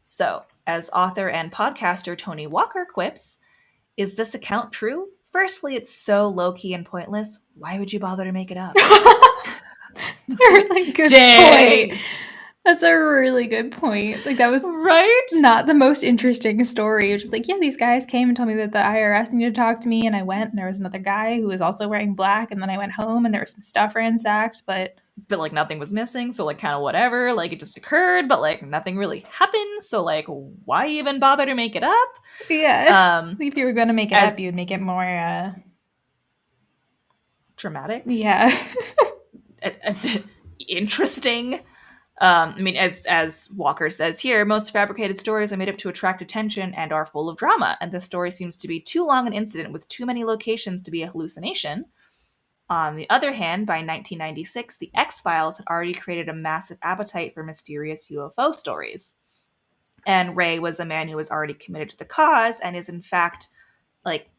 So, as author and podcaster Tony Walker quips, is this account true? Firstly, it's so low-key and pointless. Why would you bother to make it up? That's a really good point. That's a really good point. Like, that was not the most interesting story. It was just like, yeah, these guys came and told me that the IRS needed to talk to me, and I went, and there was another guy who was also wearing black, and then I went home, and there was some stuff ransacked, but like, nothing was missing, so, like, kind of whatever. Like, it just occurred, but, like, nothing really happened, so, like, why even bother to make it up? Yeah. If you were going to make it up, you'd make it more dramatic. Yeah. Interesting. I mean, as Walker says here, most fabricated stories are made up to attract attention and are full of drama, and this story seems to be too long an incident with too many locations to be a hallucination. On the other hand, by 1996, the X-Files had already created a massive appetite for mysterious UFO stories. And Ray was a man who was already committed to the cause and is in fact, like,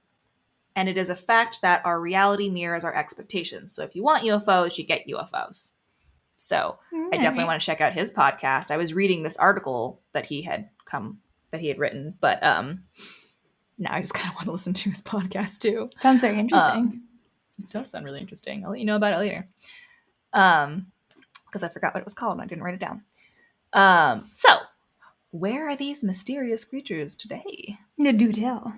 and it is a fact that our reality mirrors our expectations. So if you want UFOs, you get UFOs. So I definitely want to check out his podcast. I was reading this article that he had written, but now I just kind of want to listen to his podcast too. Sounds very interesting. It does sound really interesting. I'll let you know about it later. Because I forgot what it was called and I didn't write it down. So where are these mysterious creatures today? Do tell.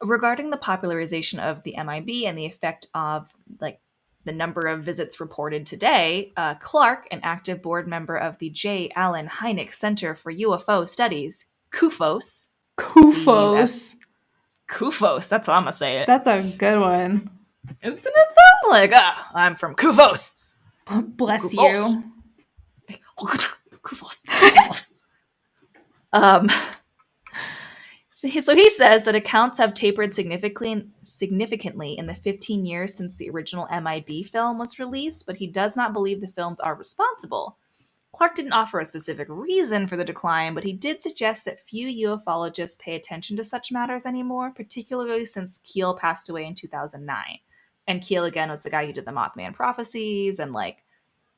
Regarding the popularization of the MIB and the effect of, like, the number of visits reported today, Clark, an active board member of the J. Allen Hynek Center for UFO Studies, CUFOS. CUFOS, that's how I'm going to say it. That's a good one. Isn't it though? Like, I'm from CUFOS. Bless CUFOS. you. CUFOS. So he says that accounts have tapered significantly in the 15 years since the original MIB film was released, but he does not believe the films are responsible. Clark didn't offer a specific reason for the decline, but he did suggest that few ufologists pay attention to such matters anymore, particularly since Keel passed away in 2009. And Keel, again, was the guy who did the Mothman prophecies and, like,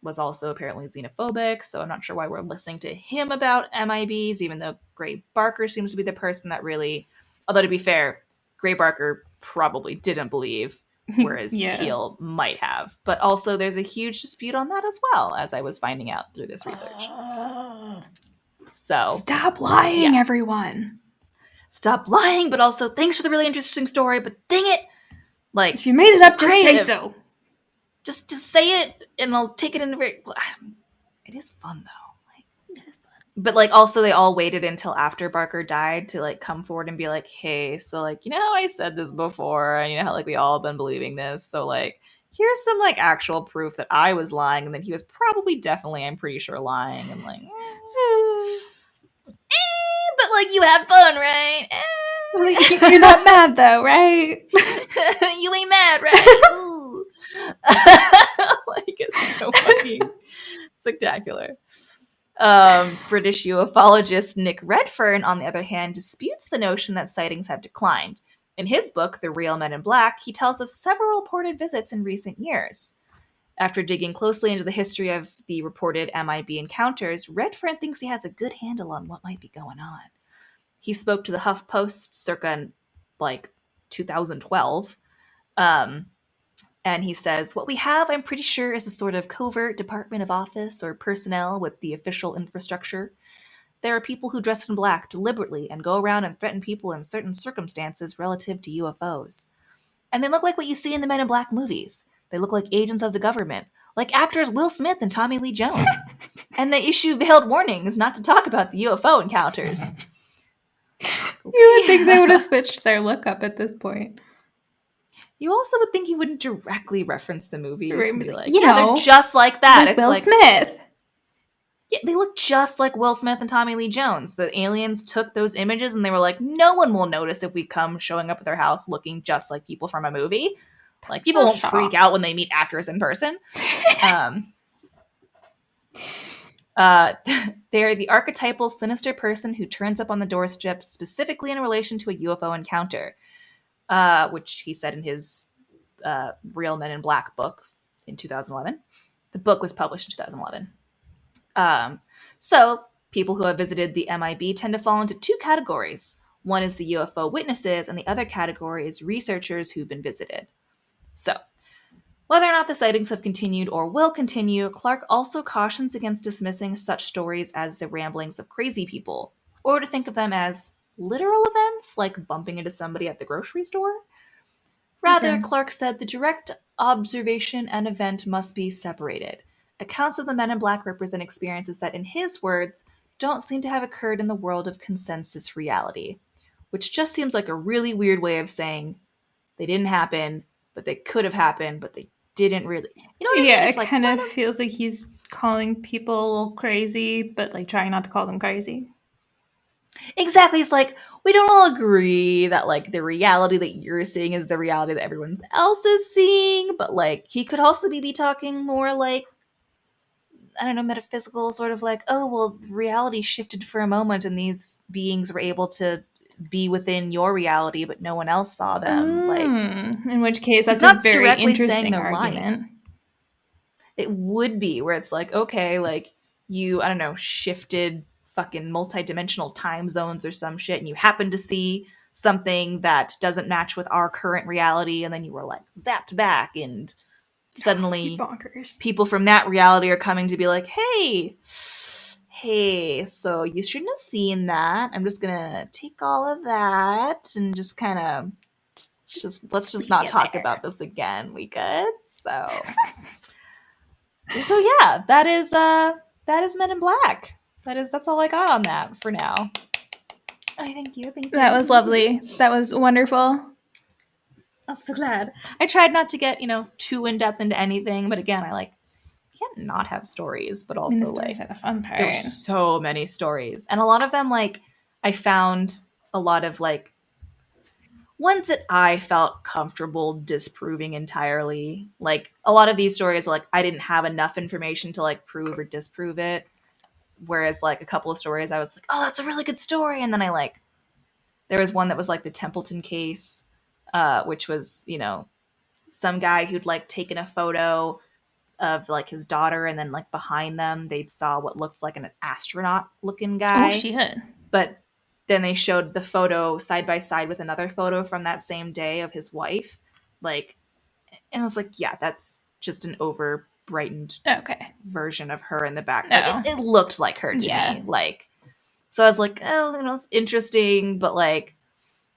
was also apparently xenophobic, so I'm not sure why we're listening to him about MIBs, even though Gray Barker seems to be the person that really... Although, to be fair, Gray Barker probably didn't believe, whereas Keel might have. But also, there's a huge dispute on that as well, as I was finding out through this research. So stop lying, everyone. Stop lying, but also thanks for the really interesting story, but dang it. Like, if you made it up, just say so. Just say it and I'll take it in a very... It is fun though. But like also they all waited until after Barker died to like come forward and be like, hey, so like, you know how I said this before and you know how like we all have been believing this, so like here's some like actual proof that I was lying and that he was probably definitely, I'm pretty sure, lying. And like but like you had fun, right? You're not mad though, right? You ain't mad, right? Ooh. Like it's so fucking spectacular. British ufologist Nick Redfern, on the other hand, disputes the notion that sightings have declined. In his book, The Real Men in Black, he tells of several reported visits in recent years. After digging closely into the history of the reported MIB encounters, Redfern thinks he has a good handle on what might be going on. He spoke to the HuffPost circa, like, 2012, and he says, what we have, I'm pretty sure, is a sort of covert department of office or personnel with the official infrastructure. There are people who dress in black deliberately and go around and threaten people in certain circumstances relative to UFOs. And they look like what you see in the Men in Black movies. They look like agents of the government, like actors Will Smith and Tommy Lee Jones. And they issue veiled warnings not to talk about the UFO encounters. You would think they would have switched their look up at this point. You also would think he wouldn't directly reference the movies and be like, they're just like that. Like it's Will like Smith. Yeah, they look just like Will Smith and Tommy Lee Jones. The aliens took those images and they were like, no one will notice if we come showing up at their house looking just like people from a movie. Like, people won't freak out when they meet actors in person. They're the archetypal sinister person who turns up on the doorstep specifically in relation to a UFO encounter, which he said in his Real Men in Black book in 2011. The book was published in 2011. So people who have visited the MIB tend to fall into two categories. One is the UFO witnesses, and the other category is researchers who've been visited. So, whether or not the sightings have continued or will continue, Clark also cautions against dismissing such stories as the ramblings of crazy people, or to think of them as literal events, like bumping into somebody at the grocery store. Rather, okay. Clark said the direct observation and event must be separated. Accounts of the Men in Black represent experiences that, in his words, don't seem to have occurred in the world of consensus reality, which just seems like a really weird way of saying they didn't happen, but they could have happened, but they didn't really. You know what I mean? Yeah, it kind of feels like he's calling people crazy, but like trying not to call them crazy. Exactly. It's like, we don't all agree that like the reality that you're seeing is the reality that everyone else is seeing, but like he could also be talking more like, I don't know, metaphysical, sort of like, oh, well, reality shifted for a moment and these beings were able to be within your reality, but no one else saw them. Like, in which case, that's a very interesting argument. Lying. It would be where it's like, okay, like you, I don't know, shifted fucking multi-dimensional time zones or some shit, and you happen to see something that doesn't match with our current reality, and then you were like zapped back, and suddenly people from that reality are coming to be like, hey, so you shouldn't have seen that. I'm just gonna take all of that and just kind of let's just not talk about this again. We good? So yeah, that is Men in Black. That's all I got on that for now. Thank you. That was lovely. That was wonderful. I'm so glad. I tried not to get, too in depth into anything, but again, I can't not have stories, but also the stories are the fun part. There were so many stories, and a lot of them I found a lot of ones that I felt comfortable disproving entirely. Like a lot of these stories were I didn't have enough information to prove or disprove it. Whereas a couple of stories I was like, oh, that's a really good story. And then there was one that was the Templeton case, which was, some guy who'd taken a photo of his daughter, and then behind them they saw what looked like an astronaut looking guy. Oh shit. But then they showed the photo side by side with another photo from that same day of his wife. And I was like, yeah, that's just an over brightened version of her in the back. No. It looked like her to me. So I was like, oh, it's interesting, but like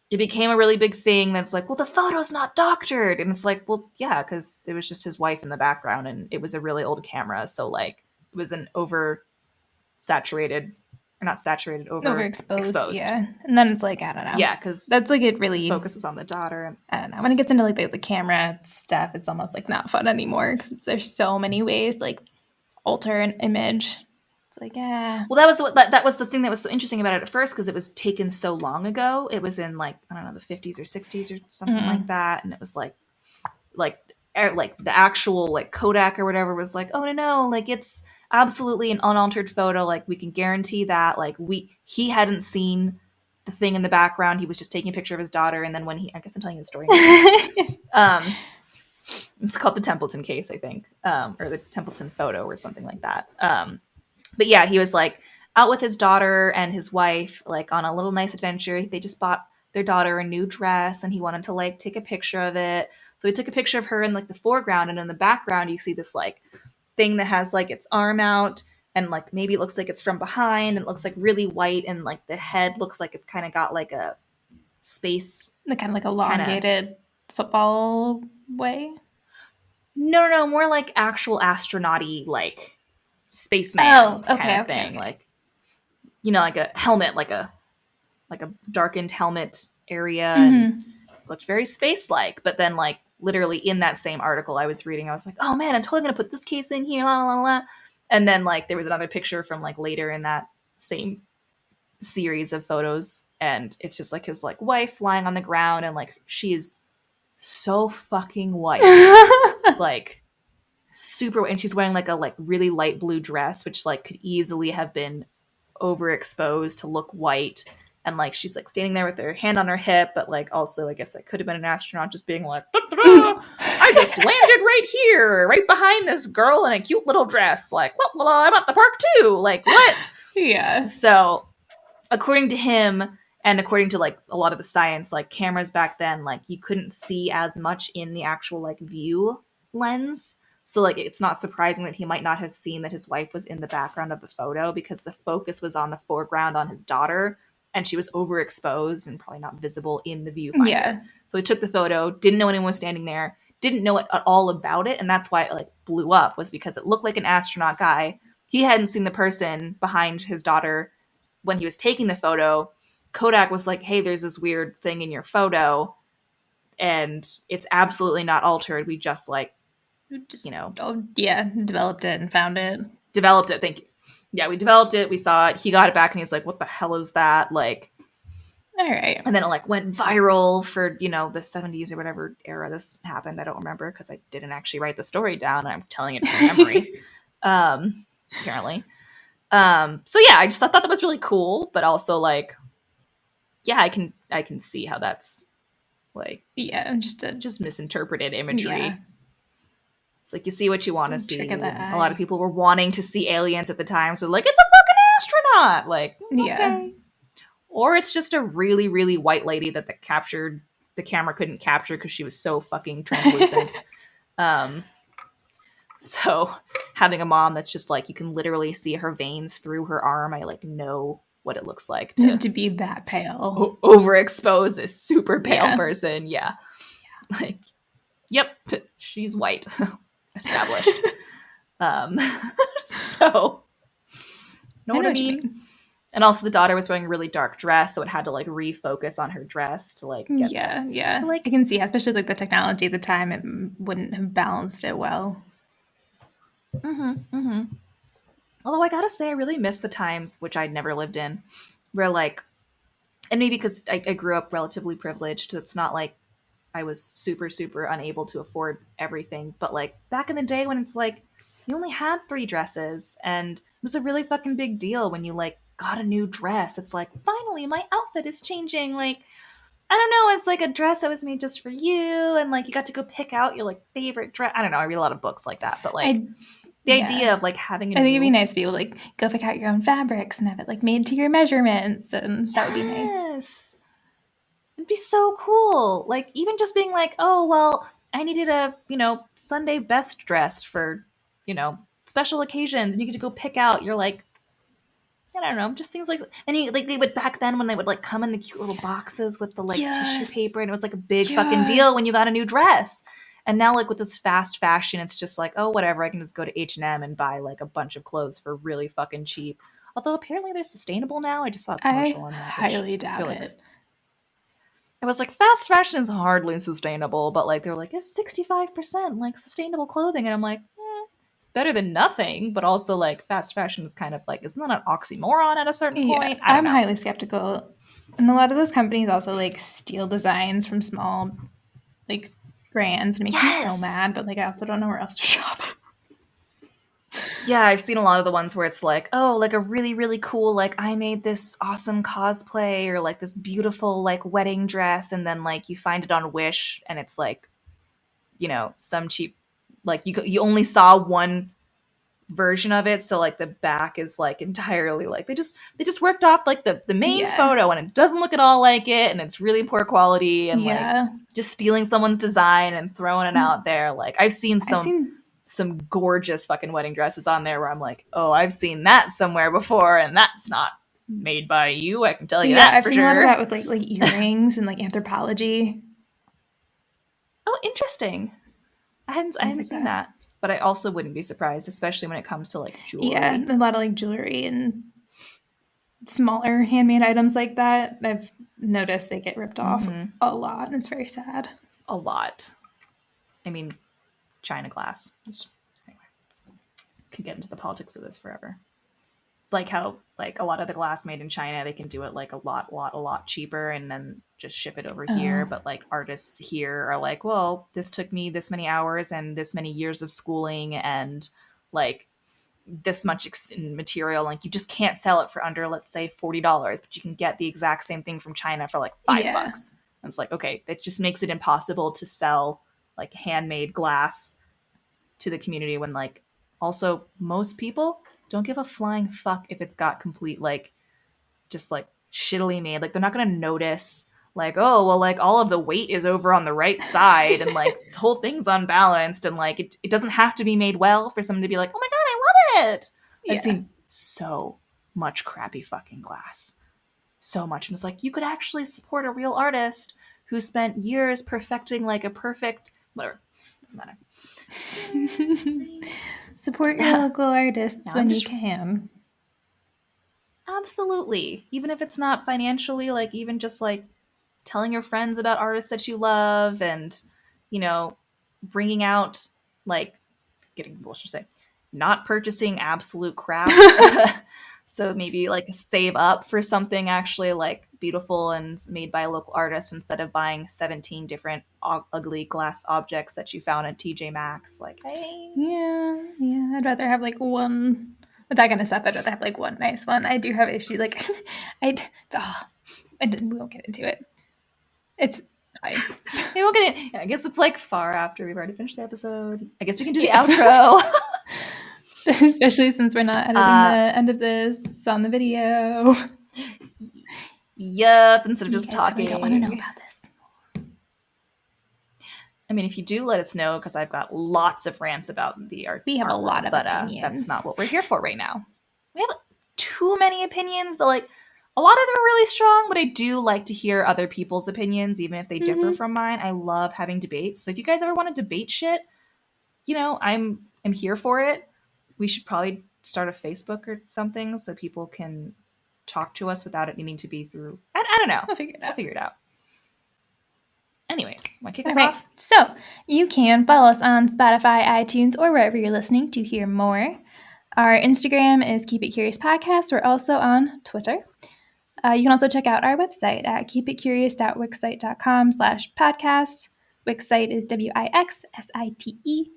it became a really big thing that's like, well, the photo's not doctored. And it's like, well, yeah, because it was just his wife in the background and it was a really old camera. So like it was an oversaturated, or not saturated, Overexposed, overexposed. yeah. And then it's like, I don't know. Yeah, because That's like it the really, focus was on the daughter. I don't know. When it gets into like the camera stuff, it's almost like not fun anymore because there's so many ways to like alter an image. It's like, yeah. Well, that was the thing that was so interesting about it at first because it was taken so long ago. It was in like, I don't know, the 50s or 60s or something like that, and it was like the actual like Kodak or whatever was like, oh no, like it's absolutely an unaltered photo. Like we can guarantee that. Like he hadn't seen the thing in the background. He was just taking a picture of his daughter, and then when I guess I'm telling you the story. It's called the Templeton case, I think, or the Templeton photo or something like that. But yeah, he was like out with his daughter and his wife, like on a little nice adventure. They just bought their daughter a new dress and he wanted to like take a picture of it. So he took a picture of her in like the foreground, and in the background you see this like thing that has like its arm out, and like maybe it looks like it's from behind, and it looks like really white, and like the head looks like it's kind of got like a space The kind of like elongated football way. No, more like actual astronaut-y, like spaceman Oh, kind okay, of okay, thing. okay. Like, like a helmet, like a darkened helmet area, and looked very space-like. But then, like, literally in that same article I was reading, I was like, oh man, I'm totally gonna put this case in here, la la la. And then like there was another picture from like later in that same series of photos, and it's just like his like wife lying on the ground, and like she is so fucking white, like super, and she's wearing like a like really light blue dress, which like could easily have been overexposed to look white. And like she's like standing there with her hand on her hip, but like also I guess that could have been an astronaut just being like, I just landed right here, right behind this girl in a cute little dress. Like, well, I'm at the park too. Like, what? Yeah. So according to him, and according to like a lot of the science, like cameras back then, like you couldn't see as much in the actual like view lens. So like it's not surprising that he might not have seen that his wife was in the background of the photo, because the focus was on the foreground on his daughter, and she was overexposed and probably not visible in the viewfinder. Yeah. So he took the photo, didn't know anyone was standing there, didn't know at all about it, and that's why it like blew up, was because it looked like an astronaut guy. He hadn't seen the person behind his daughter when he was taking the photo. Kodak was like, hey, there's this weird thing in your photo, and it's absolutely not altered. We just like, developed it and found it. Developed it. Thank you. Yeah, we developed it. We saw it. He got it back and he's like, what the hell is that? Like, all right. And then it like went viral for, the 70s or whatever era this happened. I don't remember because I didn't actually write the story down. I'm telling it from memory. Apparently. So yeah, I just thought that was really cool, but also like, yeah, I can see how that's like, just misinterpreted imagery. Yeah. It's like you see what you want to see. Trick of the eye. A lot of people were wanting to see aliens at the time, so like, it's a fucking astronaut. Like, okay. Yeah. Or it's just a really, really white lady that the camera couldn't capture because she was so fucking translucent. So having a mom that's just like, you can literally see her veins through her arm, I like know what it looks like to be that pale. Overexpose a super pale person. Yeah. Like, yep, she's white. Established. So know what I mean? And also the daughter was wearing a really dark dress, so it had to like refocus on her dress to like get yeah. Like, I can see, especially like the technology at the time, it wouldn't have balanced it well. Although I gotta say, I really miss the times, which I'd never lived in, where like, and maybe because I grew up relatively privileged, so it's not like I was super, super unable to afford everything. But like back in the day when it's like, you only had 3 dresses, and it was a really fucking big deal when you like got a new dress. It's like, finally, my outfit is changing. Like, I don't know, it's like a dress that was made just for you, and like you got to go pick out your like favorite dress. I don't know, I read a lot of books like that, but like the idea of like having I think it'd be nice to be able to like go pick out your own fabrics and have it like made to your measurements, and that would be nice. It'd be so cool. Like, even just being like, oh, well, I needed a, Sunday best dress for, special occasions. And you get to go pick out your, like, I don't know, just things like, and they would back then when they would like come in the cute little boxes with the like tissue paper, and it was like a big fucking deal when you got a new dress. And now like with this fast fashion, it's just like, oh, whatever, I can just go to H&M and buy like a bunch of clothes for really fucking cheap. Although apparently they're sustainable now. I just saw a commercial on that. Highly doubt like, it. I was like, fast fashion is hardly sustainable, but like they're like, it's 65% like sustainable clothing, and I'm like, it's better than nothing, but also like fast fashion is kind of like, isn't that an oxymoron at a certain point? I don't know. Highly skeptical, and a lot of those companies also like steal designs from small like brands, and it makes me so mad. But like, I also don't know where else to shop. Yeah, I've seen a lot of the ones where it's like, oh, like a really, really cool, like I made this awesome cosplay or like this beautiful like wedding dress, and then like you find it on Wish and it's like, some cheap, like you only saw one version of it, so like the back is like entirely like they just worked off like the main photo, and it doesn't look at all like it, and it's really poor quality, and like just stealing someone's design and throwing it out there. Like I've seen some gorgeous fucking wedding dresses on there where I'm like, oh, I've seen that somewhere before, and that's not made by you. I can tell you that. I've for seen sure. a lot of that with like hadn't and like Anthropology. Oh, interesting. I hadn't seen that. But I also wouldn't be surprised, especially when it comes to like jewelry. Yeah, a lot of like jewelry and smaller handmade items like that. I've noticed they get ripped off a lot, and it's very sad. A lot. I mean, China glass. Anyway, could get into the politics of this forever. Like how like a lot of the glass made in China, they can do it like a lot cheaper and then just ship it over here. But like artists here are like, well, this took me this many hours and this many years of schooling and like this much material. Like you just can't sell it for under, let's say, $40, but you can get the exact same thing from China for like $5. And it's like, okay, that just makes it impossible to sell like handmade glass to the community when like also most people don't give a flying fuck if it's got complete like just like shittily made. Like they're not gonna notice like, oh well, like all of the weight is over on the right side and like the whole thing's unbalanced, and like it doesn't have to be made well for someone to be like, oh my god, I love it. I've seen so much crappy fucking glass, so much, and it's like you could actually support a real artist who spent years perfecting like a perfect whatever. Doesn't matter. Support your local artists when you can. Absolutely. Even if it's not financially, like even just like telling your friends about artists that you love and, bringing out like let's just say not purchasing absolute crap. So maybe like save up for something actually like beautiful and made by a local artist instead of buying 17 different ugly glass objects that you found at TJ Maxx. Like, hey. Yeah. I'd rather have like one. With that kind of stuff, I'd rather have like one nice one. I do have issues. Like, we won't get into it. It's fine. We won't get in. I guess it's like far after we've already finished the episode. I guess we can do the outro. Especially since we're not editing the end of this on the video. Yup, instead of just talking. I don't want to know about this. I mean, if you do, let us know, because I've got lots of rants about the art. We have a lot of opinions. That's not what we're here for right now. We have too many opinions, but like a lot of them are really strong. But I do like to hear other people's opinions, even if they differ from mine. I love having debates. So if you guys ever want to debate shit, I'm here for it. We should probably start a Facebook or something so people can talk to us without it needing to be through. I don't know. We'll figure it out. Anyways, want to kick us off? So you can follow us on Spotify, iTunes, or wherever you're listening to hear more. Our Instagram is Keep It Curious Podcast. We're also on Twitter. You can also check out our website at keepitcurious.wixsite.com/podcast. Wixsite is WIXSITE.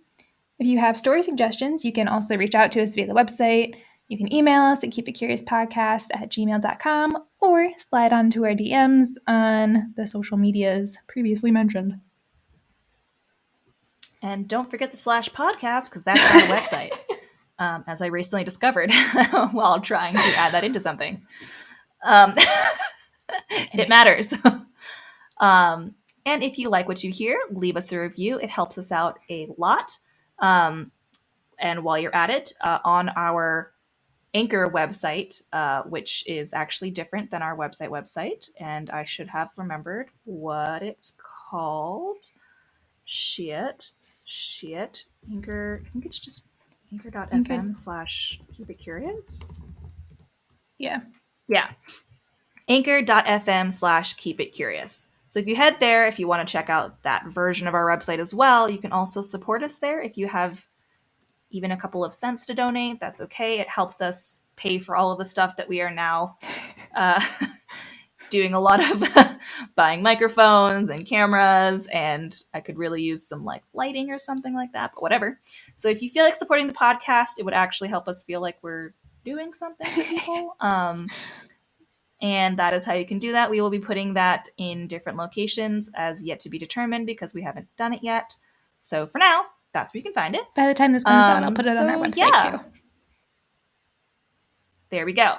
If you have story suggestions, you can also reach out to us via the website. You can email us at keepitcuriouspodcast@gmail.com or slide onto our DMs on the social medias previously mentioned. And don't forget the /podcast, because that's our website, as I recently discovered while trying to add that into something. It matters. And if you like what you hear, leave us a review. It helps us out a lot. And while you're at it, on our Anchor website, which is actually different than our website. And I should have remembered what it's called. Shit. Anchor. I think it's just anchor.fm/keep it curious. Yeah. Anchor.fm/keep it curious. So if you head there, if you want to check out that version of our website as well, you can also support us there. If you have even a couple of cents to donate, that's okay. It helps us pay for all of the stuff that we are now doing a lot of buying microphones and cameras, and I could really use some like lighting or something like that, but whatever. So if you feel like supporting the podcast, it would actually help us feel like we're doing something for people. And that is how you can do that. We will be putting that in different locations as yet to be determined because we haven't done it yet. So for now, that's where you can find it. By the time this comes out, I'll put it on our website too. There we go.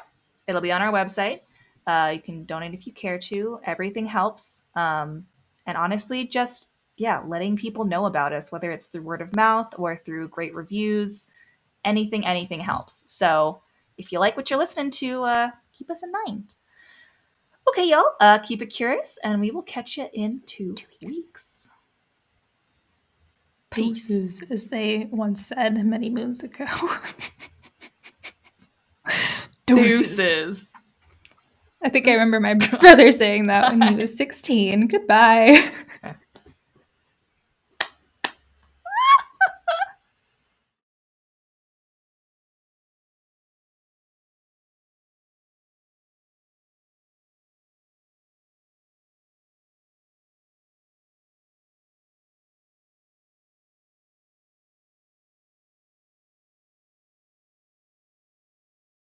It'll be on our website. You can donate if you care to. Everything helps. And honestly, just, letting people know about us, whether it's through word of mouth or through great reviews, anything helps. So if you like what you're listening to, keep us in mind. Okay, y'all, keep it curious, and we will catch you in 2 weeks. Peace, as they once said many moons ago. Deuces. I think I remember my brother saying that when he was 16. Goodbye.